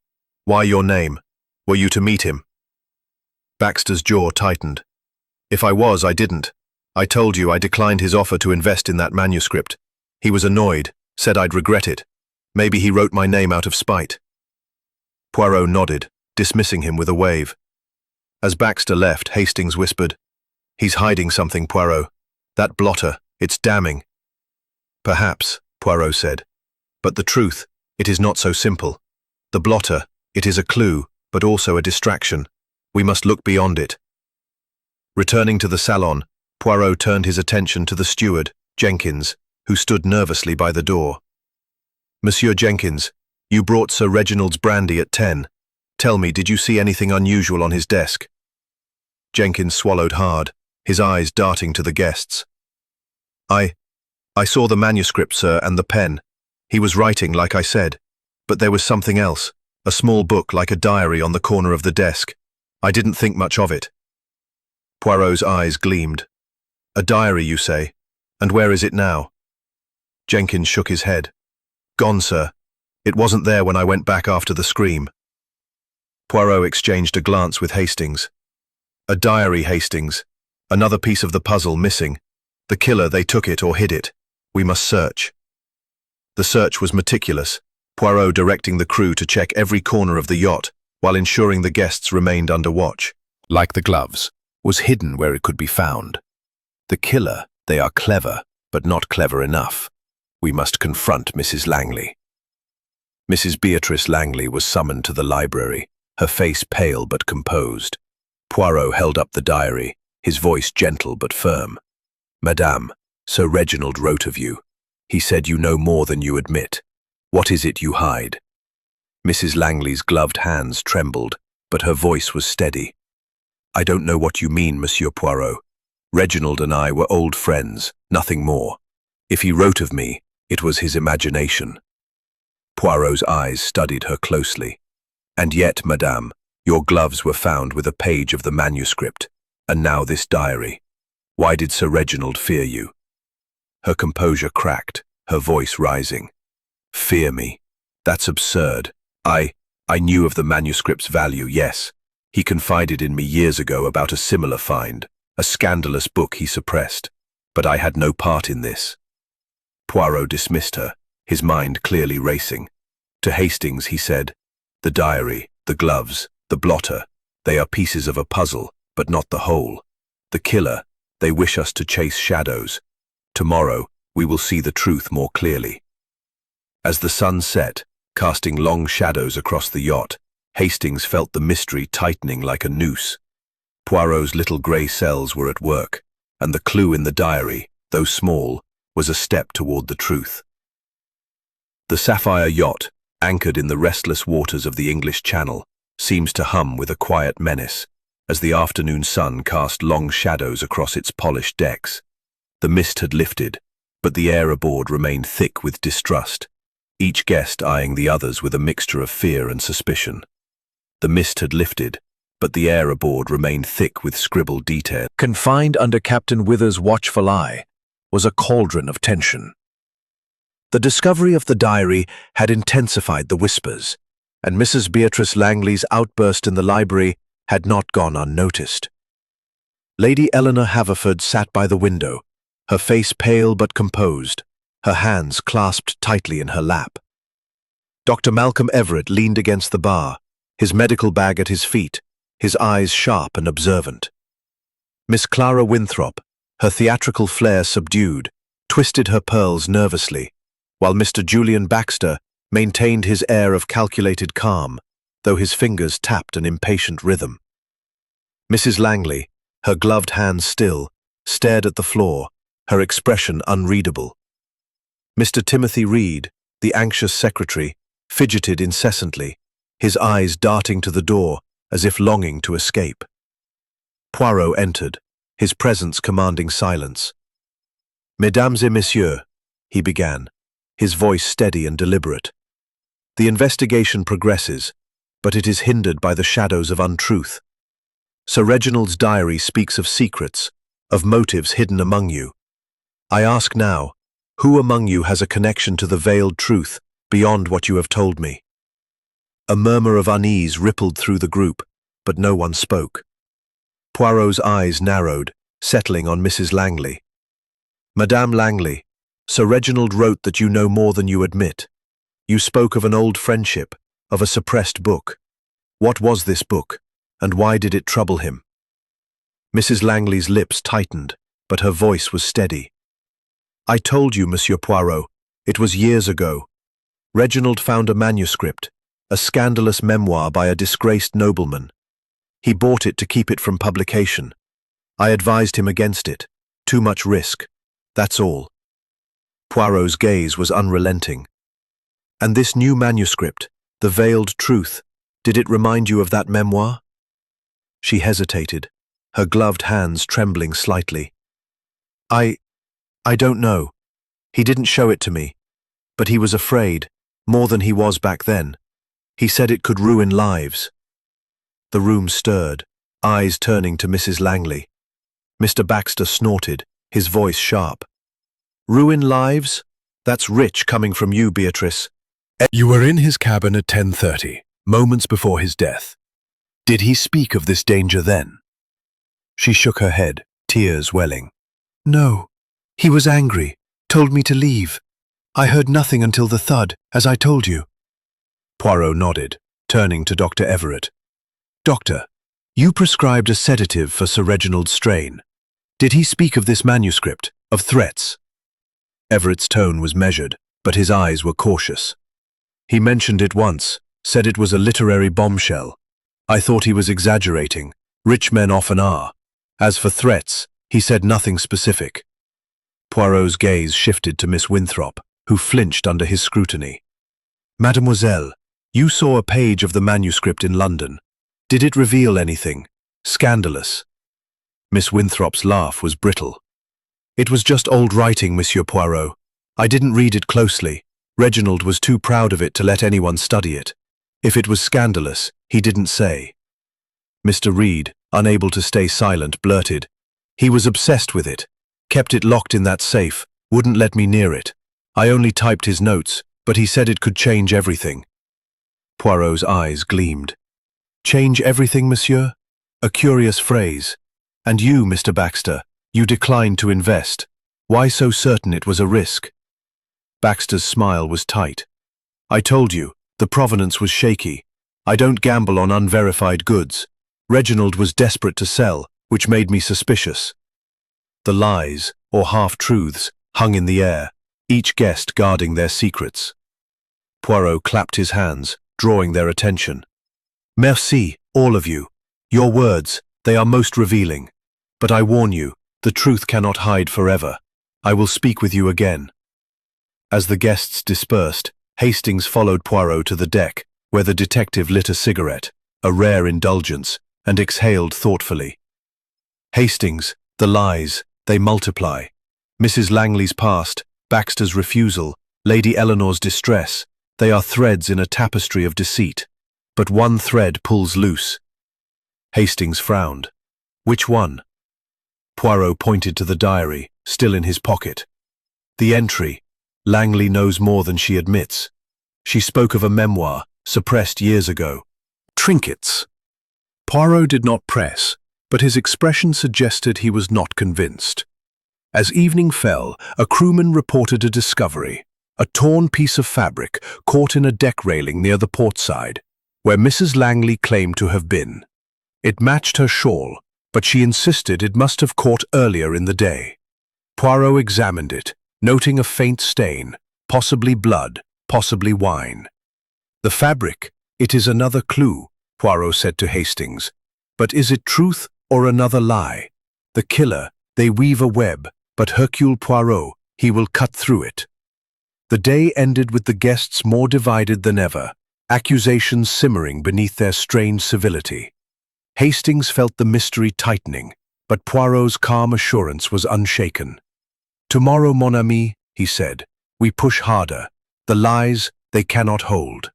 Why your name? Were you to meet him?" Baxter's jaw tightened. "If I was, I didn't. I told you I declined his offer to invest in that manuscript. He was annoyed, said I'd regret it. Maybe he wrote my name out of spite." Poirot nodded, dismissing him with a wave. As Baxter left, Hastings whispered, "He's hiding something, Poirot. That blotter, it's damning." "Perhaps," Poirot said. "But the truth, it is not so simple. The blotter, it is a clue, but also a distraction. We must look beyond it." Returning to the salon, Poirot turned his attention to the steward, Jenkins, who stood nervously by the door. "Monsieur Jenkins, you brought Sir Reginald's brandy at 10. Tell me, did you see anything unusual on his desk?" Jenkins swallowed hard, his eyes darting to the guests. I saw the manuscript, sir, and the pen. He was writing, like I said. But there was something else, a small book like a diary on the corner of the desk. I didn't think much of it." Poirot's eyes gleamed. "A diary, you say? And where is it now?" Jenkins shook his head. "Gone, sir. It wasn't there when I went back after the scream." Poirot exchanged a glance with Hastings. "A diary, Hastings. Another piece of the puzzle missing. The killer, they took it or hid it. We must search." The search was meticulous, Poirot directing the crew to check every corner of the yacht while ensuring the guests remained under watch. Like the gloves, was hidden where it could be found. The killer, they are clever, but not clever enough. We must confront Mrs. Langley. Mrs. Beatrice Langley was summoned to the library, her face pale but composed. Poirot held up the diary, his voice gentle but firm. "Madame, Sir Reginald wrote of you. He said you know more than you admit. What is it you hide?" Mrs. Langley's gloved hands trembled, but her voice was steady. "I don't know what you mean, Monsieur Poirot. Reginald and I were old friends, nothing more. If he wrote of me, it was his imagination." Poirot's eyes studied her closely. "And yet, madame, your gloves were found with a page of the manuscript, and now this diary. Why did Sir Reginald fear you?" Her composure cracked, her voice rising. "Fear me? That's absurd. I knew of the manuscript's value, yes. He confided in me years ago about a similar find, a scandalous book he suppressed. But I had no part in this." Poirot dismissed her, his mind clearly racing. To Hastings he said, "The diary, the gloves, the blotter, they are pieces of a puzzle, but not the whole. The killer, they wish us to chase shadows. Tomorrow, we will see the truth more clearly." As the sun set, casting long shadows across the yacht, Hastings felt the mystery tightening like a noose. Poirot's little grey cells were at work, and the clue in the diary, though small, was a step toward the truth. The sapphire yacht, anchored in the restless waters of the English Channel, seems to hum with a quiet menace, as the afternoon sun cast long shadows across its polished decks. The mist had lifted, but the air aboard remained thick with distrust, each guest eyeing the others with a mixture of fear and suspicion. The mist had lifted, but the air aboard remained thick with scribbled detail. Confined under Captain Wither's watchful eye was a cauldron of tension. The discovery of the diary had intensified the whispers, and Mrs. Beatrice Langley's outburst in the library had not gone unnoticed. Lady Eleanor Haverford sat by the window, her face pale but composed, her hands clasped tightly in her lap. Dr. Malcolm Everett leaned against the bar, his medical bag at his feet, his eyes sharp and observant. Miss Clara Winthrop, her theatrical flair subdued, twisted her pearls nervously, while Mr. Julian Baxter maintained his air of calculated calm, though his fingers tapped an impatient rhythm. Mrs. Langley, her gloved hands still, stared at the floor, her expression unreadable. Mr. Timothy Reed, the anxious secretary, fidgeted incessantly, his eyes darting to the door as if longing to escape. Poirot entered, his presence commanding silence. "Mesdames et messieurs," he began, his voice steady and deliberate. "The investigation progresses, but it is hindered by the shadows of untruth. Sir Reginald's diary speaks of secrets, of motives hidden among you. I ask now, who among you has a connection to the veiled truth beyond what you have told me?" A murmur of unease rippled through the group, but no one spoke. Poirot's eyes narrowed, settling on Mrs. Langley. "Madame Langley, Sir Reginald wrote that you know more than you admit. You spoke of an old friendship, of a suppressed book. What was this book, and why did it trouble him?" Mrs. Langley's lips tightened, but her voice was steady. "I told you, Monsieur Poirot, it was years ago. Reginald found a manuscript, a scandalous memoir by a disgraced nobleman. He bought it to keep it from publication. I advised him against it. Too much risk. That's all." Poirot's gaze was unrelenting. "And this new manuscript, The Veiled Truth, did it remind you of that memoir?" She hesitated, her gloved hands trembling slightly. I don't know. He didn't show it to me, but he was afraid, more than he was back then. He said it could ruin lives." The room stirred, eyes turning to Mrs. Langley. Mr. Baxter snorted, his voice sharp. "Ruin lives? That's rich coming from you, Beatrice." "You were in his cabin at 10:30, moments before his death. Did he speak of this danger then?" She shook her head, tears welling. "No. He was angry, told me to leave. I heard nothing until the thud, as I told you." Poirot nodded, turning to Dr. Everett. "Doctor, you prescribed a sedative for Sir Reginald's strain. Did he speak of this manuscript, of threats?" Everett's tone was measured, but his eyes were cautious. "He mentioned it once, said it was a literary bombshell. I thought he was exaggerating. Rich men often are. As for threats, he said nothing specific." Poirot's gaze shifted to Miss Winthrop, who flinched under his scrutiny. "Mademoiselle, you saw a page of the manuscript in London. Did it reveal anything scandalous?" Miss Winthrop's laugh was brittle. "It was just old writing, Monsieur Poirot. I didn't read it closely. Reginald was too proud of it to let anyone study it. If it was scandalous, he didn't say." Mr. Reed, unable to stay silent, blurted, "He was obsessed with it. Kept it locked in that safe, wouldn't let me near it. I only typed his notes, but he said it could change everything." Poirot's eyes gleamed. "Change everything, monsieur? A curious phrase. And you, Mr. Baxter, you declined to invest. Why so certain it was a risk?" Baxter's smile was tight. "I told you, the provenance was shaky. I don't gamble on unverified goods. Reginald was desperate to sell, which made me suspicious." The lies, or half-truths, hung in the air, each guest guarding their secrets. Poirot clapped his hands, drawing their attention. "Merci, all of you. Your words, they are most revealing. But I warn you, The truth cannot hide forever. I will speak with you again." As the guests dispersed, Hastings followed Poirot to the deck, where the detective lit a cigarette, a rare indulgence, and exhaled thoughtfully. "Hastings, the lies, they multiply. Mrs. Langley's past, Baxter's refusal, Lady Eleanor's distress, they are threads in a tapestry of deceit. But one thread pulls loose." Hastings frowned. "Which one?" Poirot pointed to the diary, still in his pocket. "The entry. Langley knows more than she admits. She spoke of a memoir, suppressed years ago. Trinkets." Poirot did not press, but his expression suggested he was not convinced. As evening fell, a crewman reported a discovery, a torn piece of fabric caught in a deck railing near the port side, where Mrs. Langley claimed to have been. It matched her shawl, but she insisted it must have caught earlier in the day. Poirot examined it, noting a faint stain, possibly blood, possibly wine. "The fabric, it is another clue," Poirot said to Hastings. "But is it truth or another lie? The killer, they weave a web, but Hercule Poirot, he will cut through it." The day ended with the guests more divided than ever, accusations simmering beneath their strained civility. Hastings felt the mystery tightening, but Poirot's calm assurance was unshaken. "Tomorrow, mon ami," he said, "we push harder. The lies, they cannot hold."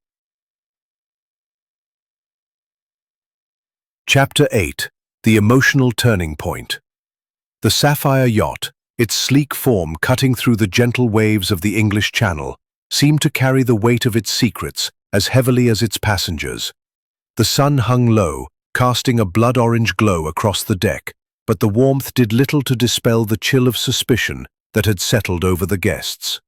Chapter 8. The Emotional Turning Point. The sapphire yacht, its sleek form cutting through the gentle waves of the English Channel, seemed to carry the weight of its secrets as heavily as its passengers. The sun hung low, casting a blood-orange glow across the deck, but the warmth did little to dispel the chill of suspicion that had settled over the guests.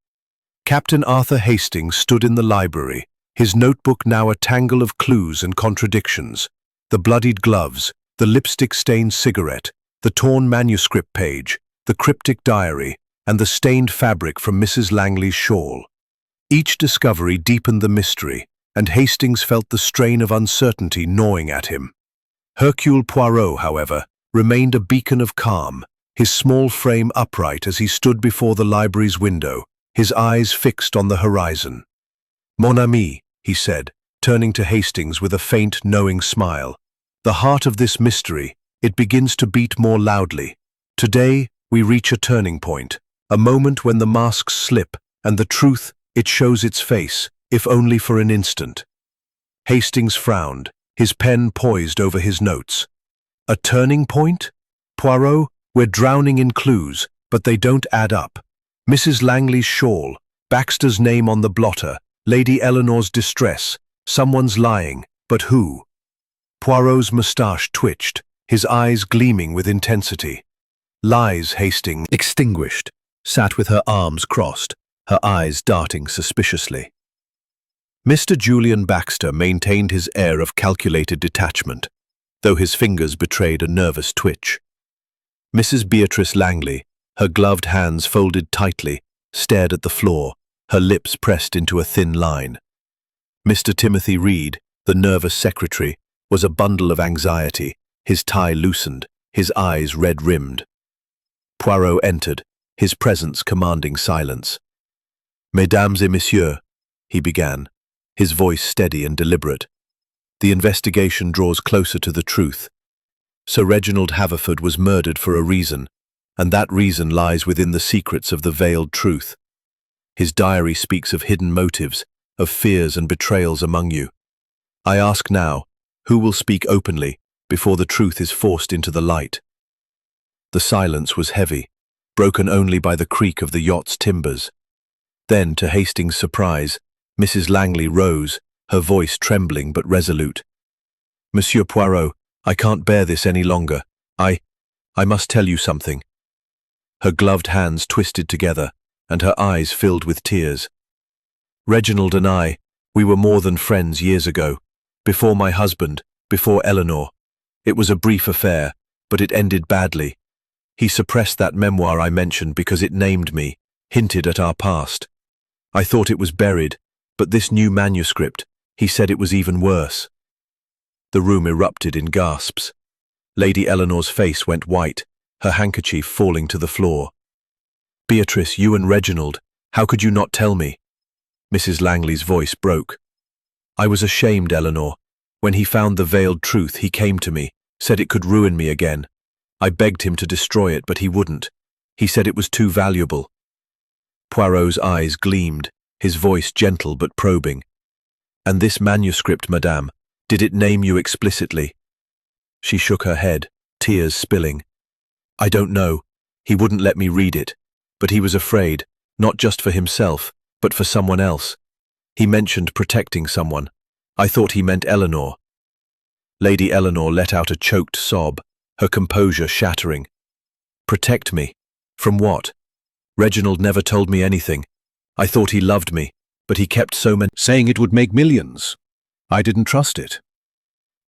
Captain Arthur Hastings stood in the library, his notebook now a tangle of clues and contradictions. The bloodied gloves, the lipstick-stained cigarette, the torn manuscript page, the cryptic diary, and the stained fabric from Mrs. Langley's shawl. Each discovery deepened the mystery, and Hastings felt the strain of uncertainty gnawing at him. Hercule Poirot, however, remained a beacon of calm, his small frame upright as he stood before the library's window, his eyes fixed on the horizon. "Mon ami," he said, turning to Hastings with a faint, knowing smile. "The heart of this mystery, it begins to beat more loudly. Today, we reach a turning point, a moment when the masks slip, and the truth, it shows its face, if only for an instant." Hastings frowned, his pen poised over his notes. "A turning point? Poirot, we're drowning in clues, but they don't add up. Mrs. Langley's shawl, Baxter's name on the blotter, Lady Eleanor's distress, someone's lying, but who?" Poirot's moustache twitched, his eyes gleaming with intensity. Lies, Hastings extinguished, sat with her arms crossed, her eyes darting suspiciously. Mr. Julian Baxter maintained his air of calculated detachment, though his fingers betrayed a nervous twitch. Mrs. Beatrice Langley, her gloved hands folded tightly, stared at the floor, her lips pressed into a thin line. Mr. Timothy Reed, the nervous secretary, was a bundle of anxiety, his tie loosened, his eyes red-rimmed. Poirot entered, his presence commanding silence. "Mesdames et messieurs," he began, his voice steady and deliberate. "The investigation draws closer to the truth. Sir Reginald Haverford was murdered for a reason, and that reason lies within the secrets of the veiled truth. His diary speaks of hidden motives, of fears and betrayals among you. I ask now, who will speak openly before the truth is forced into the light?" The silence was heavy, broken only by the creak of the yacht's timbers. Then, to Hastings' surprise, Mrs. Langley rose, her voice trembling but resolute. "Monsieur Poirot, I can't bear this any longer. I must tell you something." Her gloved hands twisted together, and her eyes filled with tears. "Reginald and I, we were more than friends years ago, before my husband, before Eleanor. It was a brief affair, but it ended badly. He suppressed that memoir I mentioned because it named me, hinted at our past. I thought it was buried, but this new manuscript, he said it was even worse." The room erupted in gasps. Lady Eleanor's face went white, her handkerchief falling to the floor. "Beatrice, you and Reginald, how could you not tell me?" Mrs. Langley's voice broke. "I was ashamed, Eleanor. When he found the veiled truth, he came to me, said it could ruin me again. I begged him to destroy it, but he wouldn't. He said it was too valuable." Poirot's eyes gleamed, his voice gentle but probing. "And this manuscript, madame, did it name you explicitly?" She shook her head, tears spilling. "I don't know. He wouldn't let me read it. But he was afraid, not just for himself, but for someone else. He mentioned protecting someone. I thought he meant Eleanor." Lady Eleanor let out a choked sob, her composure shattering. "Protect me? From what? Reginald never told me anything. I thought he loved me, but he kept saying it would make millions. I didn't trust it."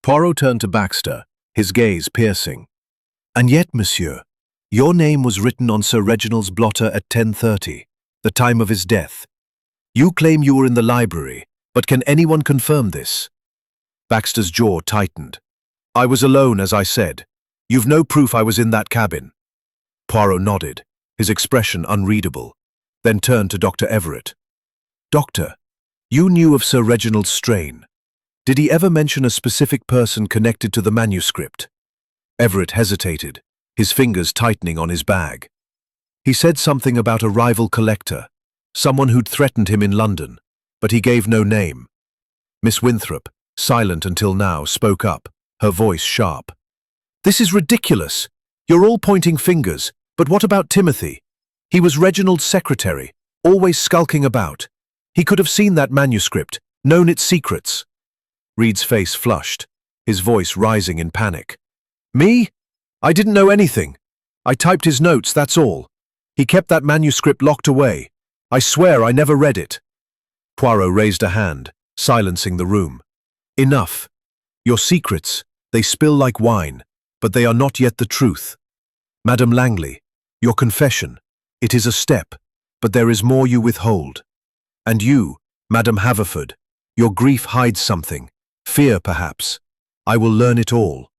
Poirot turned to Baxter, his gaze piercing. "And yet, monsieur, your name was written on Sir Reginald's blotter at 10:30, the time of his death. You claim you were in the library, but can anyone confirm this?" Baxter's jaw tightened. "I was alone, as I said. You've no proof I was in that cabin." Poirot nodded, his expression unreadable, then turned to Dr. Everett. "Doctor, you knew of Sir Reginald's strain. Did he ever mention a specific person connected to the manuscript?" Everett hesitated, his fingers tightening on his bag. "He said something about a rival collector, someone who'd threatened him in London, but he gave no name." Miss Winthrop, silent until now, spoke up, her voice sharp. "This is ridiculous. You're all pointing fingers, but what about Timothy? He was Reginald's secretary, always skulking about. He could have seen that manuscript, known its secrets." Reed's face flushed, his voice rising in panic. "Me? I didn't know anything. I typed his notes, that's all. He kept that manuscript locked away. I swear I never read it." Poirot raised a hand, silencing the room. "Enough. Your secrets, they spill like wine, but they are not yet the truth. Madame Langley, your confession, it is a step, but there is more you withhold. And you, Madame Haverford, your grief hides something, fear perhaps. I will learn it all."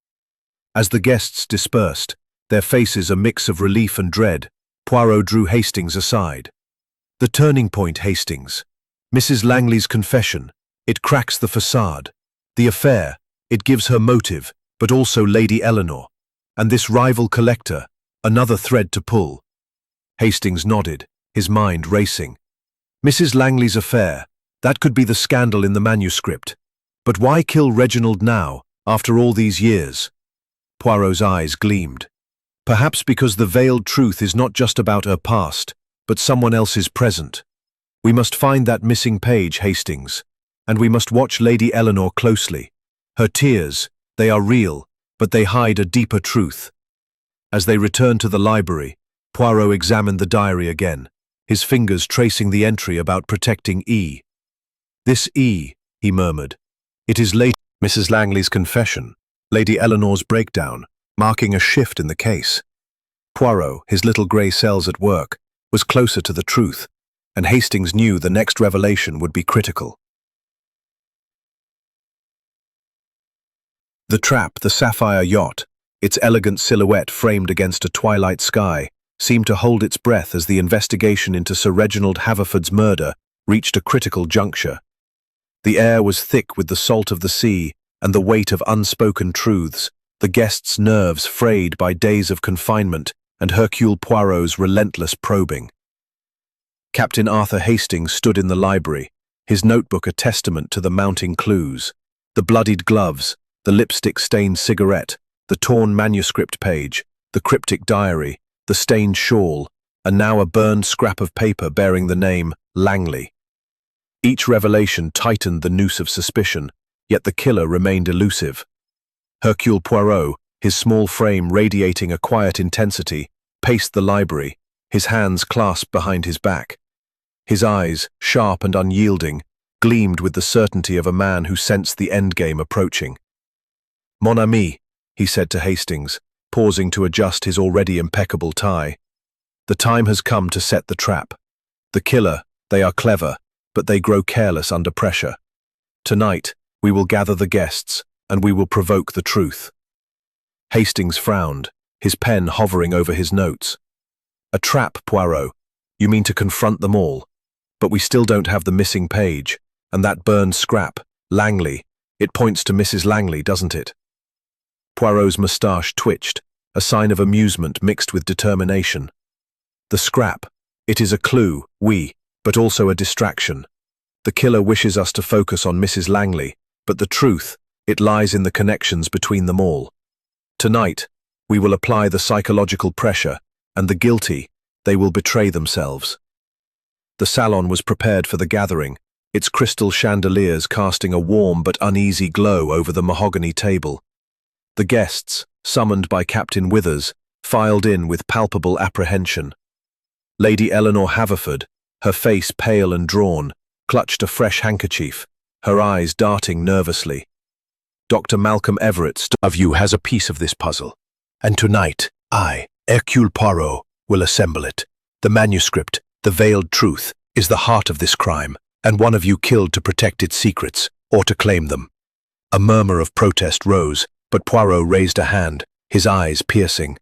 As the guests dispersed, their faces a mix of relief and dread, Poirot drew Hastings aside. "The turning point, Hastings. Mrs. Langley's confession, it cracks the facade. The affair, it gives her motive, but also Lady Eleanor. And this rival collector, another thread to pull." Hastings nodded, his mind racing. "Mrs. Langley's affair, that could be the scandal in the manuscript. But why kill Reginald now, after all these years?" Poirot's eyes gleamed. "Perhaps because the veiled truth is not just about her past, but someone else's present. We must find that missing page, Hastings, and we must watch Lady Eleanor closely. Her tears, they are real, but they hide a deeper truth." As they returned to the library, Poirot examined the diary again, his fingers tracing the entry about protecting E. "This E," he murmured. "It is Lady Mrs. Langley's confession, Lady Eleanor's breakdown, marking a shift in the case." Poirot, his little grey cells at work, was closer to the truth, and Hastings knew the next revelation would be critical. The trap, the sapphire yacht, its elegant silhouette framed against a twilight sky, seemed to hold its breath as the investigation into Sir Reginald Haverford's murder reached a critical juncture. The air was thick with the salt of the sea and the weight of unspoken truths, the guests' nerves frayed by days of confinement and Hercule Poirot's relentless probing. Captain Arthur Hastings stood in the library, his notebook a testament to the mounting clues. The bloodied gloves, the lipstick-stained cigarette, the torn manuscript page, the cryptic diary, the stained shawl, and now a burned scrap of paper bearing the name Langley. Each revelation tightened the noose of suspicion, yet the killer remained elusive. Hercule Poirot, his small frame radiating a quiet intensity, paced the library, his hands clasped behind his back. His eyes, sharp and unyielding, gleamed with the certainty of a man who sensed the endgame approaching. "Mon ami," he said to Hastings, pausing to adjust his already impeccable tie. "The time has come to set the trap. The killer, they are clever, but they grow careless under pressure. Tonight, we will gather the guests, and we will provoke the truth." Hastings frowned, his pen hovering over his notes. A trap, Poirot. You mean to confront them all. But we still don't have the missing page, and that burned scrap, Langley. It points to Mrs. Langley, doesn't it? Poirot's moustache twitched, a sign of amusement mixed with determination. The scrap. It is a clue, but also a distraction. The killer wishes us to focus on Mrs. Langley, but the truth, it lies in the connections between them all. Tonight, we will apply the psychological pressure, and the guilty, they will betray themselves. The salon was prepared for the gathering, its crystal chandeliers casting a warm but uneasy glow over the mahogany table. The guests, summoned by Captain Withers, filed in with palpable apprehension. Lady Eleanor Haverford, her face pale and drawn, clutched a fresh handkerchief, her eyes darting nervously. Dr. Malcolm Everett of you has a piece of this puzzle, and tonight I, Hercule Poirot, will assemble it. The manuscript, the veiled truth, is the heart of this crime, and one of you killed to protect its secrets, or to claim them. A murmur of protest rose, but Poirot raised a hand, his eyes piercing.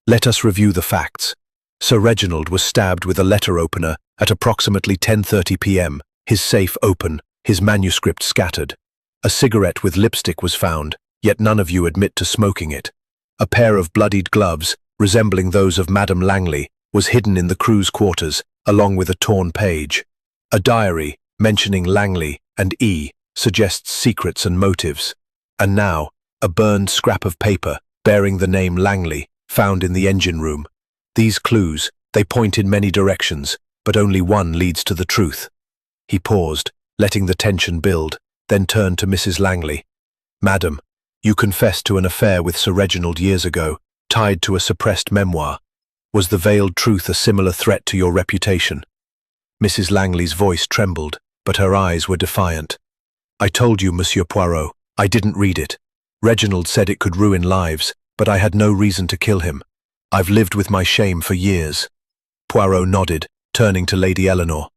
Let us review the facts. Sir Reginald was stabbed with a letter opener at approximately 10:30 p.m., his safe open, his manuscript scattered. A cigarette with lipstick was found, yet none of you admit to smoking it. A pair of bloodied gloves, resembling those of Madame Langley, was hidden in the crew's quarters, along with a torn page. A diary, mentioning Langley and E, suggests secrets and motives. And now, a burned scrap of paper, bearing the name Langley, found in the engine room. These clues, they point in many directions, but only one leads to the truth. He paused, letting the tension build, then turned to Mrs. Langley. Madam, you confessed to an affair with Sir Reginald years ago, tied to a suppressed memoir. Was the veiled truth a similar threat to your reputation? Mrs. Langley's voice trembled, but her eyes were defiant. I told you, Monsieur Poirot, I didn't read it. Reginald said it could ruin lives, but I had no reason to kill him. I've lived with my shame for years. Poirot nodded, turning to Lady Eleanor.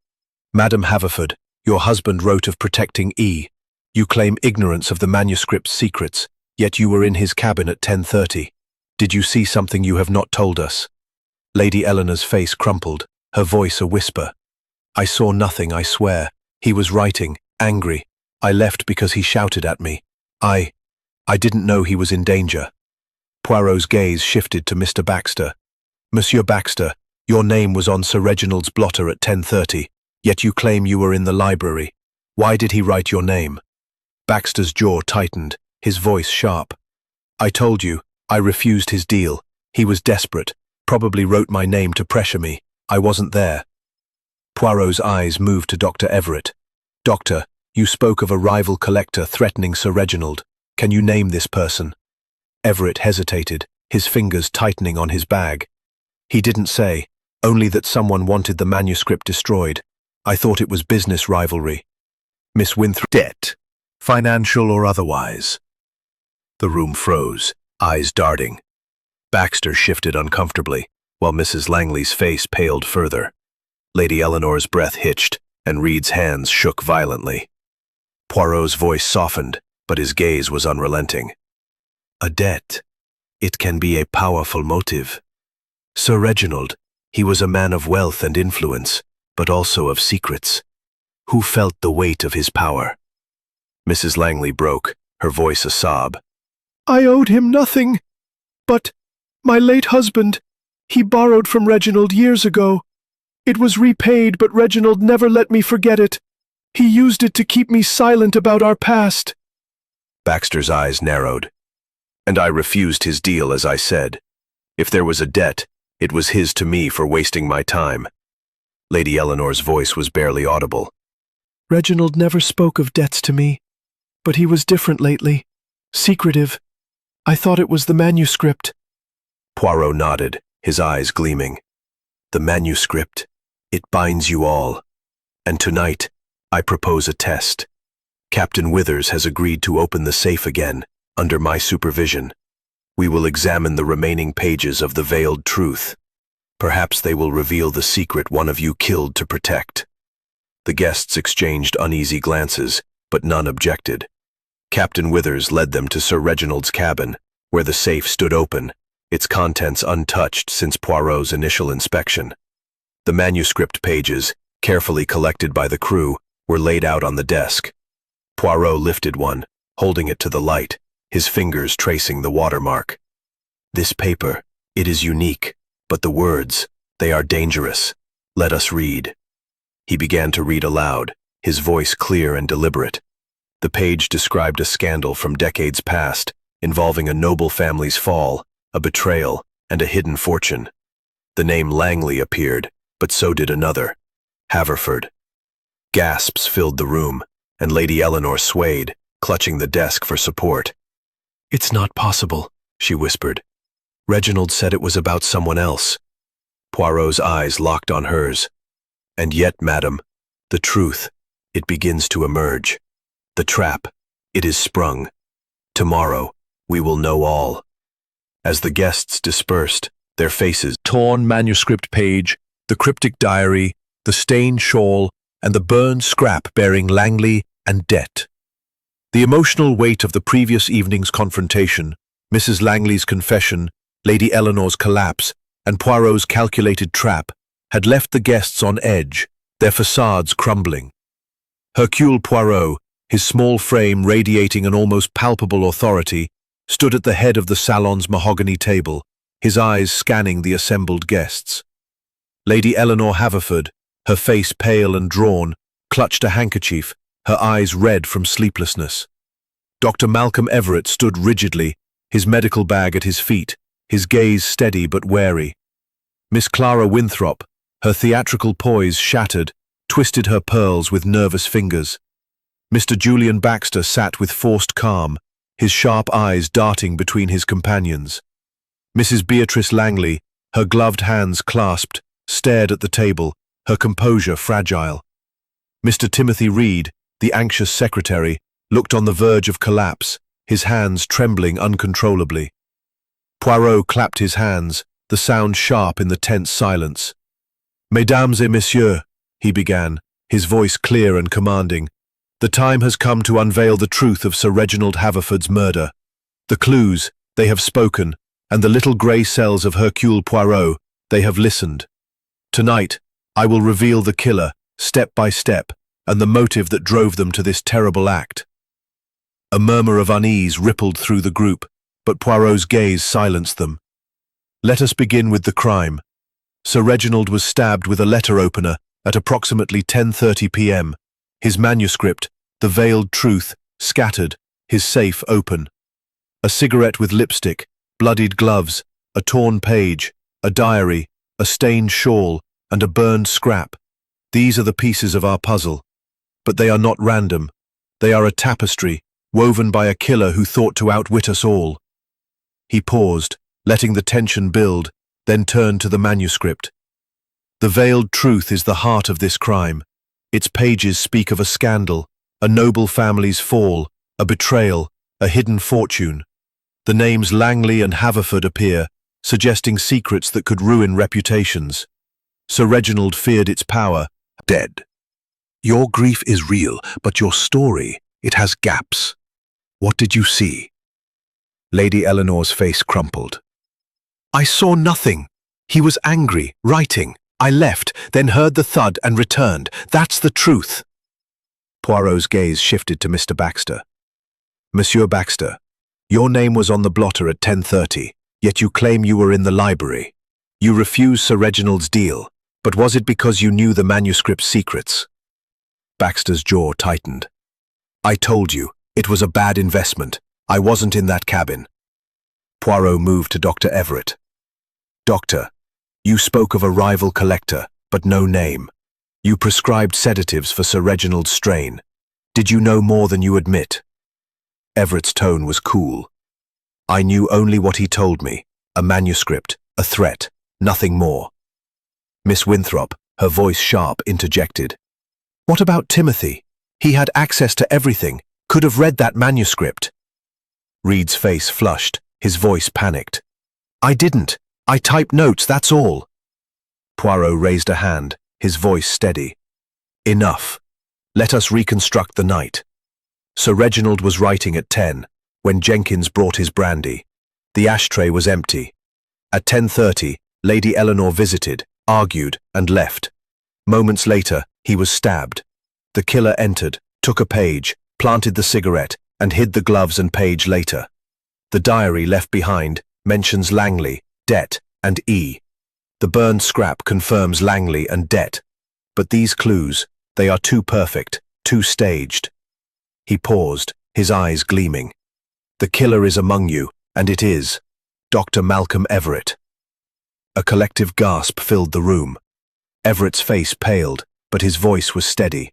Madame Haverford, your husband wrote of protecting E. You claim ignorance of the manuscript's secrets, yet you were in his cabin at 10:30. Did you see something you have not told us? Lady Eleanor's face crumpled, her voice a whisper. I saw nothing, I swear. He was writing, angry. I left because he shouted at me. I didn't know he was in danger. Poirot's gaze shifted to Mr. Baxter. Monsieur Baxter, your name was on Sir Reginald's blotter at 10:30, yet you claim you were in the library. Why did he write your name? Baxter's jaw tightened, his voice sharp. I told you, I refused his deal. He was desperate, probably wrote my name to pressure me. I wasn't there. Poirot's eyes moved to Dr. Everett. Doctor, you spoke of a rival collector threatening Sir Reginald. Can you name this person? Everett hesitated, his fingers tightening on his bag. He didn't say, only that someone wanted the manuscript destroyed. I thought it was business rivalry. Miss Winthrop. Debt, financial or otherwise. The room froze, eyes darting. Baxter shifted uncomfortably, while Mrs. Langley's face paled further. Lady Eleanor's breath hitched, and Reed's hands shook violently. Poirot's voice softened, but his gaze was unrelenting. A debt. It can be a powerful motive. Sir Reginald, he was a man of wealth and influence, but also of secrets. Who felt the weight of his power? Mrs. Langley broke, her voice a sob. I owed him nothing. But my late husband, he borrowed from Reginald years ago. It was repaid, but Reginald never let me forget it. He used it to keep me silent about our past. Baxter's eyes narrowed. And I refused his deal, as I said. If there was a debt, it was his to me for wasting my time. Lady Eleanor's voice was barely audible. Reginald never spoke of debts to me, but he was different lately. Secretive. I thought it was the manuscript. Poirot nodded, his eyes gleaming. The manuscript. It binds you all. And tonight, I propose a test. Captain Withers has agreed to open the safe again, under my supervision. We will examine the remaining pages of the veiled truth. Perhaps they will reveal the secret one of you killed to protect. The guests exchanged uneasy glances, but none objected. Captain Withers led them to Sir Reginald's cabin, where the safe stood open, its contents untouched since Poirot's initial inspection. The manuscript pages, carefully collected by the crew, were laid out on the desk. Poirot lifted one, holding it to the light, his fingers tracing the watermark. "This paper, it is unique, but the words, they are dangerous. Let us read." He began to read aloud, his voice clear and deliberate. The page described a scandal from decades past, involving a noble family's fall, a betrayal, and a hidden fortune. The name Langley appeared, but so did another, Haverford. Gasps filled the room, and Lady Eleanor swayed, clutching the desk for support. "It's not possible," she whispered. "Reginald said it was about someone else." Poirot's eyes locked on hers. "And yet, madam, the truth, it begins to emerge. The trap, it is sprung. Tomorrow, we will know all." As the guests dispersed, their faces, torn manuscript page, the cryptic diary, the stained shawl, and the burned scrap bearing Langley and debt. The emotional weight of the previous evening's confrontation, Mrs. Langley's confession, Lady Eleanor's collapse, and Poirot's calculated trap, had left the guests on edge, their facades crumbling. Hercule Poirot, his small frame radiating an almost palpable authority, stood at the head of the salon's mahogany table, his eyes scanning the assembled guests. Lady Eleanor Haverford, her face pale and drawn, clutched a handkerchief, her eyes red from sleeplessness. Dr. Malcolm Everett stood rigidly, his medical bag at his feet, his gaze steady but wary. Miss Clara Winthrop, her theatrical poise shattered, twisted her pearls with nervous fingers. Mr. Julian Baxter sat with forced calm, his sharp eyes darting between his companions. Mrs. Beatrice Langley, her gloved hands clasped, stared at the table, her composure fragile. Mr. Timothy Reed, the anxious secretary, looked on the verge of collapse, his hands trembling uncontrollably. Poirot clapped his hands, the sound sharp in the tense silence. "Mesdames et messieurs," he began, his voice clear and commanding, "the time has come to unveil the truth of Sir Reginald Haverford's murder. The clues, they have spoken, and the little grey cells of Hercule Poirot, they have listened. Tonight, I will reveal the killer, step by step, and the motive that drove them to this terrible act." A murmur of unease rippled through the group, but Poirot's gaze silenced them. "Let us begin with the crime. Sir Reginald was stabbed with a letter opener at approximately 10:30 p.m., his manuscript, The Veiled Truth, scattered, his safe open. A cigarette with lipstick, bloodied gloves, a torn page, a diary, a stained shawl, and a burned scrap. These are the pieces of our puzzle. But they are not random. They are a tapestry, woven by a killer who thought to outwit us all." He paused, letting the tension build, then turned to the manuscript. "The Veiled Truth is the heart of this crime. Its pages speak of a scandal, a noble family's fall, a betrayal, a hidden fortune. The names Langley and Haverford appear, suggesting secrets that could ruin reputations. Sir Reginald feared its power. Dead. Your grief is real, but your story, it has gaps. What did you see?" Lady Eleanor's face crumpled. "I saw nothing. He was angry, writing. I left, then heard the thud and returned. That's the truth." Poirot's gaze shifted to Mr. Baxter. "Monsieur Baxter, your name was on the blotter at 10:30, yet you claim you were in the library. You refused Sir Reginald's deal, but was it because you knew the manuscript's secrets?" Baxter's jaw tightened. "I told you, it was a bad investment. I wasn't in that cabin." Poirot moved to Dr. Everett. "Doctor, you spoke of a rival collector, but no name. You prescribed sedatives for Sir Reginald's strain. Did you know more than you admit?" Everett's tone was cool. "I knew only what he told me, a manuscript, a threat, nothing more." Miss Winthrop, her voice sharp, interjected. "What about Timothy? He had access to everything, could have read that manuscript." Reed's face flushed, his voice panicked. "I didn't. I typed notes, that's all." Poirot raised a hand, his voice steady. "Enough. Let us reconstruct the night. Sir Reginald was writing at 10, when Jenkins brought his brandy. The ashtray was empty. At 10:30, Lady Eleanor visited, argued, and left. Moments later, he was stabbed. The killer entered, took a page, planted the cigarette, and hid the gloves and page later. The diary left behind mentions Langley, Det, and E. The burned scrap confirms Langley and Det. But these clues, they are too perfect, too staged. He paused, his eyes gleaming. The killer is among you, and it is Dr. Malcolm Everett. A collective gasp filled the room. Everett's face paled, but his voice was steady.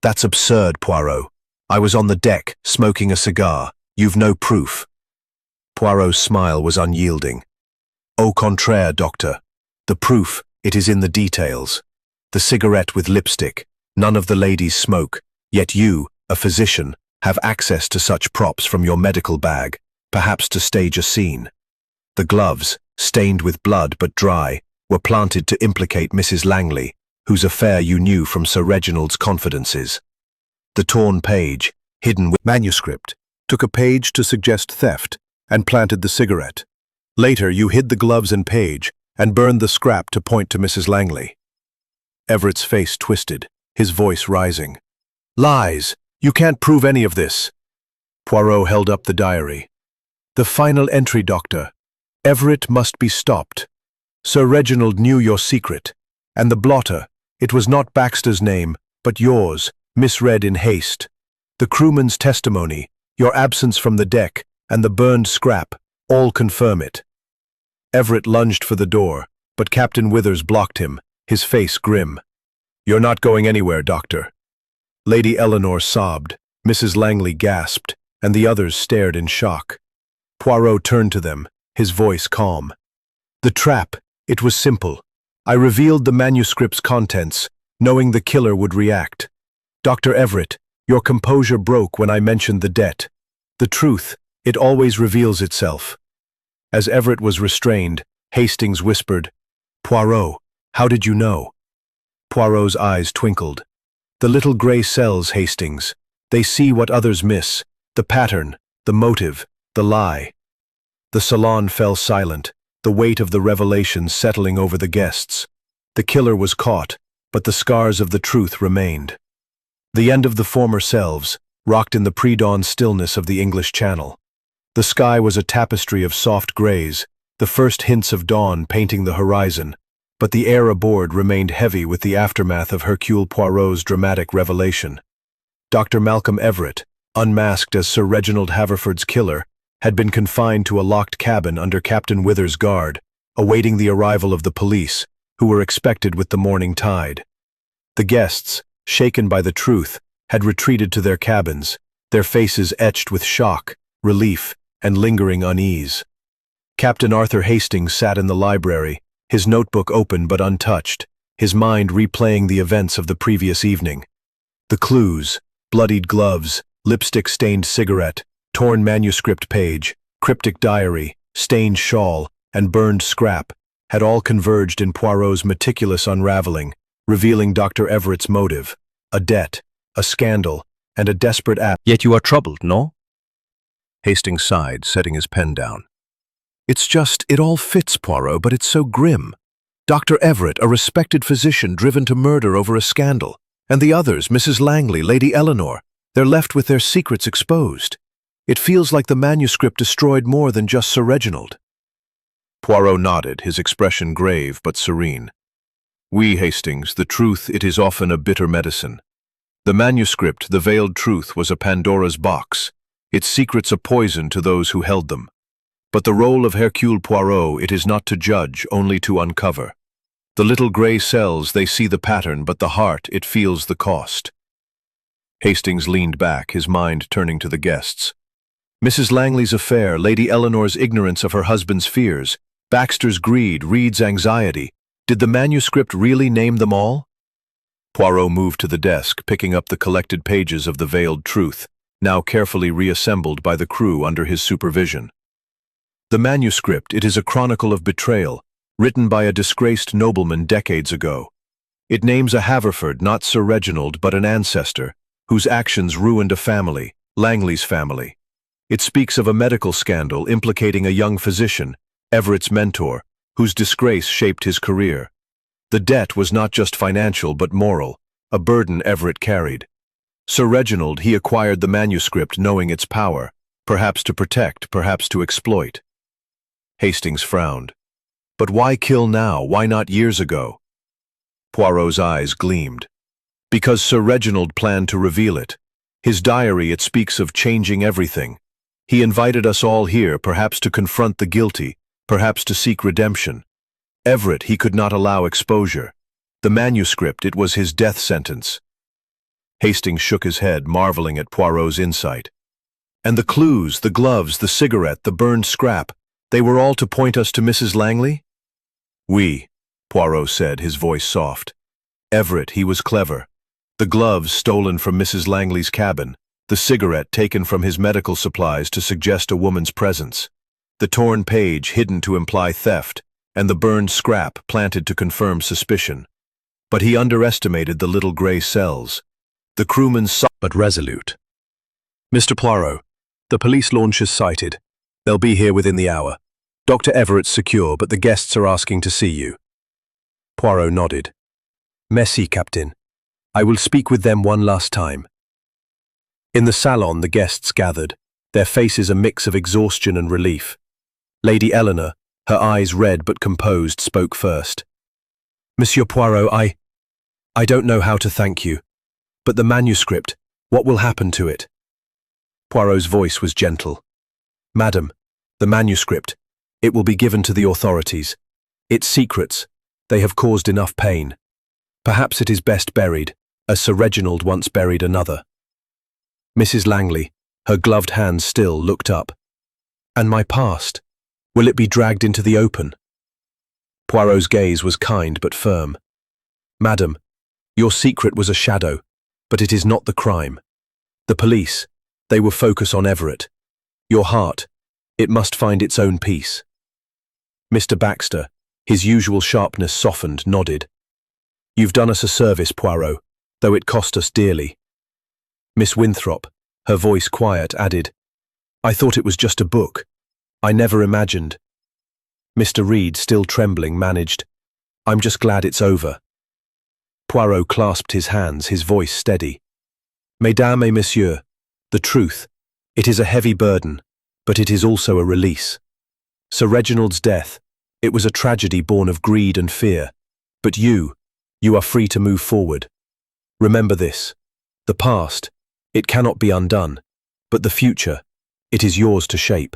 That's absurd, Poirot. I was on the deck, smoking a cigar. You've no proof. Poirot's smile was unyielding. Au contraire, Doctor. The proof, it is in the details. The cigarette with lipstick. None of the ladies smoke, yet you, a physician, have access to such props from your medical bag, perhaps to stage a scene. The gloves, stained with blood but dry, were planted to implicate Mrs. Langley, whose affair you knew from Sir Reginald's confidences. The torn page, hidden with manuscript, took a page to suggest theft and planted the cigarette. Later, you hid the gloves and page and burned the scrap to point to Mrs. Langley. Everett's face twisted, his voice rising. Lies! You can't prove any of this. Poirot held up the diary. The final entry, Doctor. Everett must be stopped. Sir Reginald knew your secret, and the blotter, it was not Baxter's name, but yours, misread in haste. The crewman's testimony, your absence from the deck, and the burned scrap, all confirm it. Everett lunged for the door, but Captain Withers blocked him, his face grim. You're not going anywhere, Doctor. Lady Eleanor sobbed, Mrs. Langley gasped, and the others stared in shock. Poirot turned to them, his voice calm. The trap, it was simple. I revealed the manuscript's contents, knowing the killer would react. Dr. Everett, your composure broke when I mentioned the debt. The truth, it always reveals itself. As Everett was restrained, Hastings whispered, Poirot, how did you know? Poirot's eyes twinkled. The little gray cells, Hastings. They see what others miss, the pattern, the motive, the lie. The salon fell silent, the weight of the revelation settling over the guests. The killer was caught, but the scars of the truth remained. The end of the former selves, rocked in the pre-dawn stillness of the English Channel. The sky was a tapestry of soft grays, the first hints of dawn painting the horizon, but the air aboard remained heavy with the aftermath of Hercule Poirot's dramatic revelation. Dr. Malcolm Everett, unmasked as Sir Reginald Haverford's killer, had been confined to a locked cabin under Captain Withers' guard, awaiting the arrival of the police, who were expected with the morning tide. The guests, shaken by the truth, had retreated to their cabins, their faces etched with shock, relief, and lingering unease. Captain Arthur Hastings sat in the library, his notebook open but untouched, his mind replaying the events of the previous evening. The clues, bloodied gloves, lipstick-stained cigarette, torn manuscript page, cryptic diary, stained shawl, and burned scrap, had all converged in Poirot's meticulous unraveling, revealing Dr. Everett's motive, a debt, a scandal, and a desperate act. Yet you are troubled, no? Hastings sighed, setting his pen down. It's just, it all fits, Poirot, but it's so grim. Dr. Everett, a respected physician driven to murder over a scandal, and the others, Mrs. Langley, Lady Eleanor, they're left with their secrets exposed. It feels like the manuscript destroyed more than just Sir Reginald. Poirot nodded, his expression grave but serene. Oui, Hastings, the truth, it is often a bitter medicine. The manuscript, the veiled truth, was a Pandora's box, its secrets a poison to those who held them. But the role of Hercule Poirot, it is not to judge, only to uncover. The little gray cells, they see the pattern, but the heart, it feels the cost. Hastings leaned back, his mind turning to the guests. Mrs. Langley's affair, Lady Eleanor's ignorance of her husband's fears, Baxter's greed, Reed's anxiety. Did the manuscript really name them all? Poirot moved to the desk, picking up the collected pages of the veiled truth, now carefully reassembled by the crew under his supervision. The manuscript, it is a chronicle of betrayal, written by a disgraced nobleman decades ago. It names a Haverford, not Sir Reginald, but an ancestor, whose actions ruined a family, Langley's family. It speaks of a medical scandal implicating a young physician, Everett's mentor, whose disgrace shaped his career. The debt was not just financial but moral, a burden Everett carried. Sir Reginald, he acquired the manuscript knowing its power, perhaps to protect, perhaps to exploit. Hastings frowned. But why kill now? Why not years ago? Poirot's eyes gleamed. Because Sir Reginald planned to reveal it. His diary, it speaks of changing everything. He invited us all here, perhaps to confront the guilty, perhaps to seek redemption. Everett, he could not allow exposure. The manuscript, it was his death sentence. Hastings shook his head, marveling at Poirot's insight. And the clues, the gloves, the cigarette, the burned scrap, they were all to point us to Mrs. Langley? Oui, Poirot said, his voice soft. Everett, he was clever. The gloves stolen from Mrs. Langley's cabin, the cigarette taken from his medical supplies to suggest a woman's presence, the torn page hidden to imply theft, and the burned scrap planted to confirm suspicion. But he underestimated the little gray cells. The crewman saw but resolute. Mr. Poirot, the police launch is sighted. They'll be here within the hour. Dr. Everett's secure, but the guests are asking to see you. Poirot nodded. Merci, Captain. I will speak with them one last time. In the salon, the guests gathered, their faces a mix of exhaustion and relief. Lady Eleanor, her eyes red but composed, spoke first. Monsieur Poirot, I don't know how to thank you. But the manuscript, what will happen to it? Poirot's voice was gentle. Madam, the manuscript, it will be given to the authorities. Its secrets, they have caused enough pain. Perhaps it is best buried, as Sir Reginald once buried another. Mrs. Langley, her gloved hands still, looked up. And my past, will it be dragged into the open? Poirot's gaze was kind but firm. Madam, your secret was a shadow, but it is not the crime. The police, they will focus on Everett. Your heart, it must find its own peace. Mr. Baxter, his usual sharpness softened, nodded. You've done us a service, Poirot, though it cost us dearly. Miss Winthrop, her voice quiet, added, I thought it was just a book. I never imagined. Mr. Reed, still trembling, managed, I'm just glad it's over. Poirot clasped his hands, his voice steady. Mesdames et messieurs, the truth, it is a heavy burden, but it is also a release. Sir Reginald's death, it was a tragedy born of greed and fear, but you are free to move forward. Remember this, the past, it cannot be undone, but the future, it is yours to shape.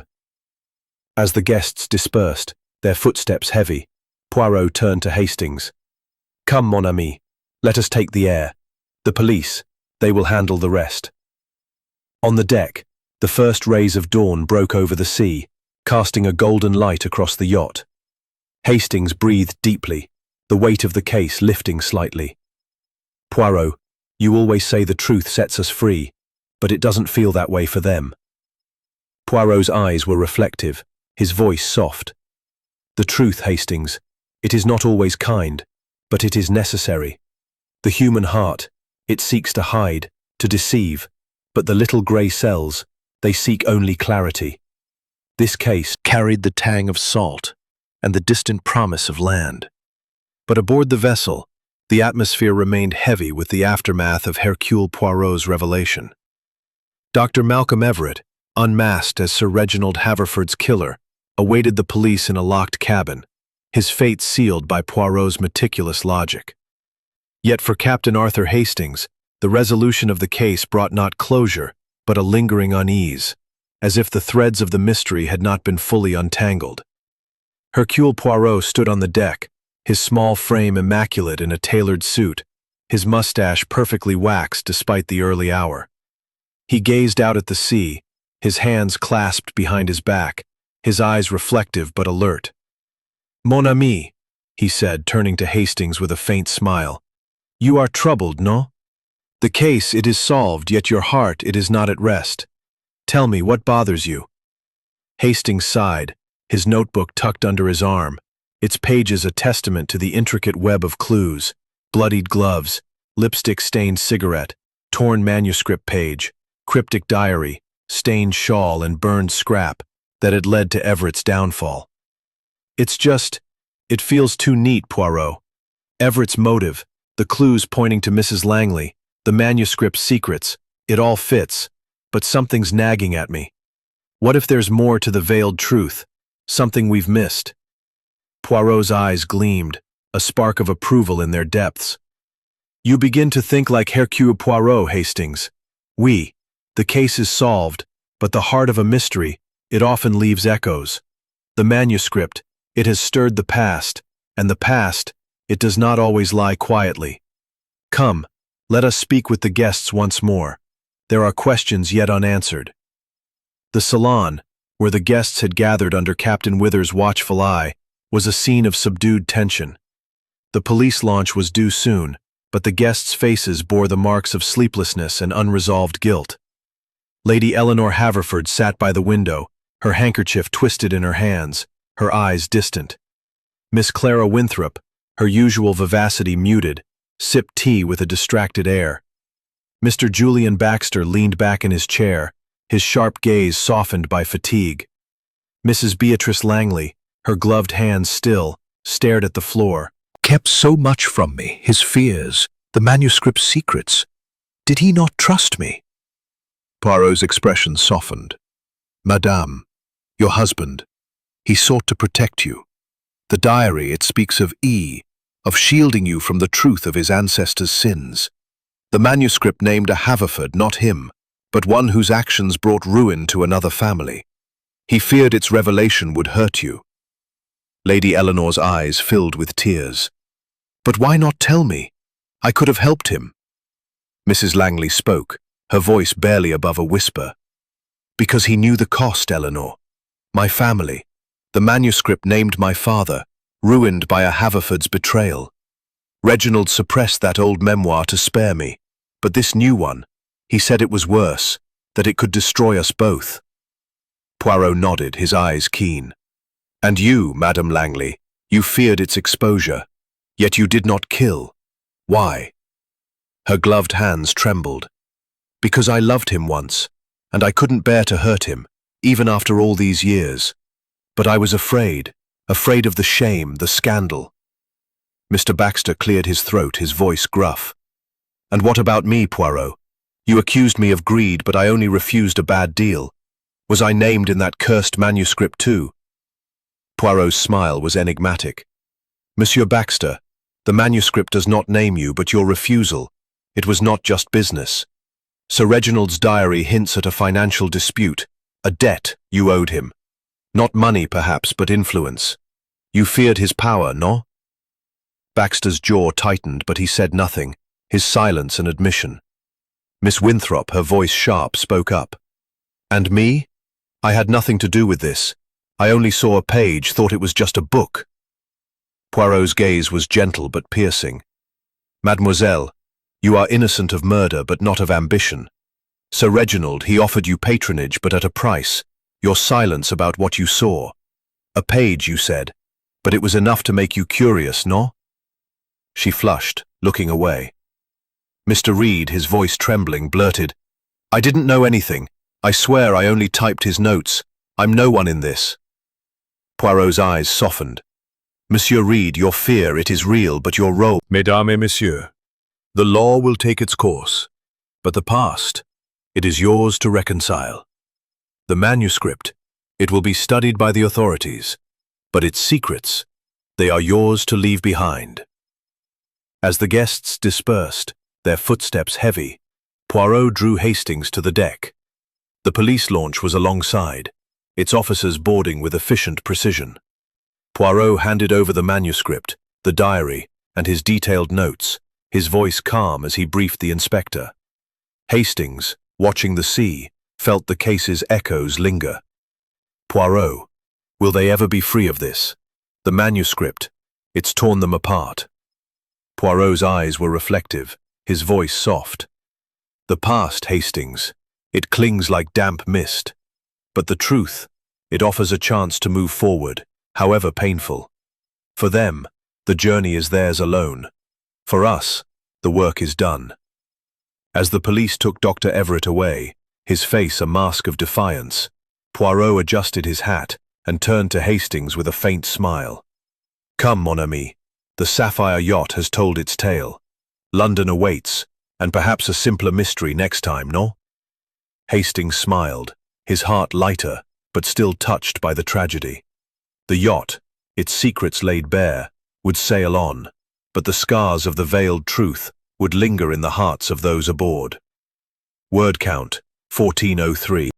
As the guests dispersed, their footsteps heavy, Poirot turned to Hastings. Come, mon ami, let us take the air. The police, they will handle the rest. On the deck, the first rays of dawn broke over the sea, casting a golden light across the yacht. Hastings breathed deeply, the weight of the case lifting slightly. Poirot, you always say the truth sets us free, but it doesn't feel that way for them. Poirot's eyes were reflective, his voice soft. The truth, Hastings, it is not always kind, but it is necessary. The human heart, it seeks to hide, to deceive, but the little grey cells, they seek only clarity. This case carried the tang of salt and the distant promise of land. But aboard the vessel, the atmosphere remained heavy with the aftermath of Hercule Poirot's revelation. Dr. Malcolm Everett, unmasked as Sir Reginald Haverford's killer, awaited the police in a locked cabin, his fate sealed by Poirot's meticulous logic. Yet for Captain Arthur Hastings, the resolution of the case brought not closure, but a lingering unease, as if the threads of the mystery had not been fully untangled. Hercule Poirot stood on the deck, his small frame immaculate in a tailored suit, his mustache perfectly waxed despite the early hour. He gazed out at the sea, his hands clasped behind his back, his eyes reflective but alert. Mon ami, he said, turning to Hastings with a faint smile, you are troubled, no? The case, it is solved, yet your heart, it is not at rest. Tell me, what bothers you? Hastings sighed, his notebook tucked under his arm, its pages a testament to the intricate web of clues, bloodied gloves, lipstick-stained cigarette, torn manuscript page, cryptic diary, stained shawl and burned scrap that had led to Everett's downfall. It feels too neat, Poirot. Everett's motive, the clues pointing to Mrs. Langley, the manuscript's secrets, it all fits, but something's nagging at me. What if there's more to the veiled truth, something we've missed? Poirot's eyes gleamed, a spark of approval in their depths. You begin to think like Hercule Poirot, Hastings. The case is solved, but the heart of a mystery, it often leaves echoes. The manuscript, it has stirred the past, and the past, it does not always lie quietly. Come, let us speak with the guests once more. There are questions yet unanswered. The salon, where the guests had gathered under Captain Wither's watchful eye, was a scene of subdued tension. The police launch was due soon, but the guests' faces bore the marks of sleeplessness and unresolved guilt. Lady Eleanor Haverford sat by the window, her handkerchief twisted in her hands, her eyes distant. Miss Clara Winthrop, her usual vivacity muted, sipped tea with a distracted air. Mr. Julian Baxter leaned back in his chair, his sharp gaze softened by fatigue. Mrs. Beatrice Langley, her gloved hands still, stared at the floor. Kept so much from me, his fears, the manuscript's secrets. Did he not trust me? Poirot's expression softened. Madame, your husband, he sought to protect you. The diary, it speaks of shielding you from the truth of his ancestors' sins. The manuscript named a Haverford, not him, but one whose actions brought ruin to another family. He feared its revelation would hurt you. Lady Eleanor's eyes filled with tears. But why not tell me? I could have helped him. Mrs. Langley spoke, her voice barely above a whisper. Because he knew the cost, Eleanor. My family. The manuscript named my father, ruined by a Haverford's betrayal. Reginald suppressed that old memoir to spare me, but this new one, he said it was worse, that it could destroy us both. Poirot nodded, his eyes keen. And you, Madame Langley, you feared its exposure, yet you did not kill. Why? Her gloved hands trembled. Because I loved him once, and I couldn't bear to hurt him, even after all these years. But I was afraid of the shame, the scandal. Mr. Baxter cleared his throat, his voice gruff. And what about me, Poirot? You accused me of greed, but I only refused a bad deal. Was I named in that cursed manuscript too? Poirot's smile was enigmatic. Monsieur Baxter, the manuscript does not name you, but your refusal. It was not just business. Sir Reginald's diary hints at a financial dispute, a debt you owed him. Not money, perhaps, but influence. You feared his power, no? Baxter's jaw tightened, but he said nothing, his silence an admission. Miss Winthrop, her voice sharp, spoke up. And me? I had nothing to do with this. I only saw a page, thought it was just a book. Poirot's gaze was gentle but piercing. Mademoiselle, you are innocent of murder but not of ambition. Sir Reginald, he offered you patronage but at a price. Your silence about what you saw. A page, you said, but it was enough to make you curious, no? She flushed, looking away. Mr. Reed, his voice trembling, blurted, I didn't know anything. I swear I only typed his notes. I'm no one in this. Poirot's eyes softened. Monsieur Reed, your fear, it is real, but your role— Mesdames et messieurs, the law will take its course, but the past, it is yours to reconcile. The manuscript, it will be studied by the authorities, but its secrets, they are yours to leave behind. As the guests dispersed, their footsteps heavy, Poirot drew Hastings to the deck. The police launch was alongside, its officers boarding with efficient precision. Poirot handed over the manuscript, the diary, and his detailed notes, his voice calm as he briefed the inspector. Hastings, watching the sea, felt the case's echoes linger. Poirot, will they ever be free of this? The manuscript, it's torn them apart. Poirot's eyes were reflective, his voice soft. The past, Hastings, it clings like damp mist. But the truth, it offers a chance to move forward, however painful. For them, the journey is theirs alone. For us, the work is done. As the police took Dr. Everett away, his face a mask of defiance, Poirot adjusted his hat, and turned to Hastings with a faint smile. "Come, mon ami, the sapphire yacht has told its tale. London awaits, and perhaps a simpler mystery next time, no?" Hastings smiled, his heart lighter, but still touched by the tragedy. The yacht, its secrets laid bare, would sail on, but the scars of the veiled truth would linger in the hearts of those aboard. Word count, 1403.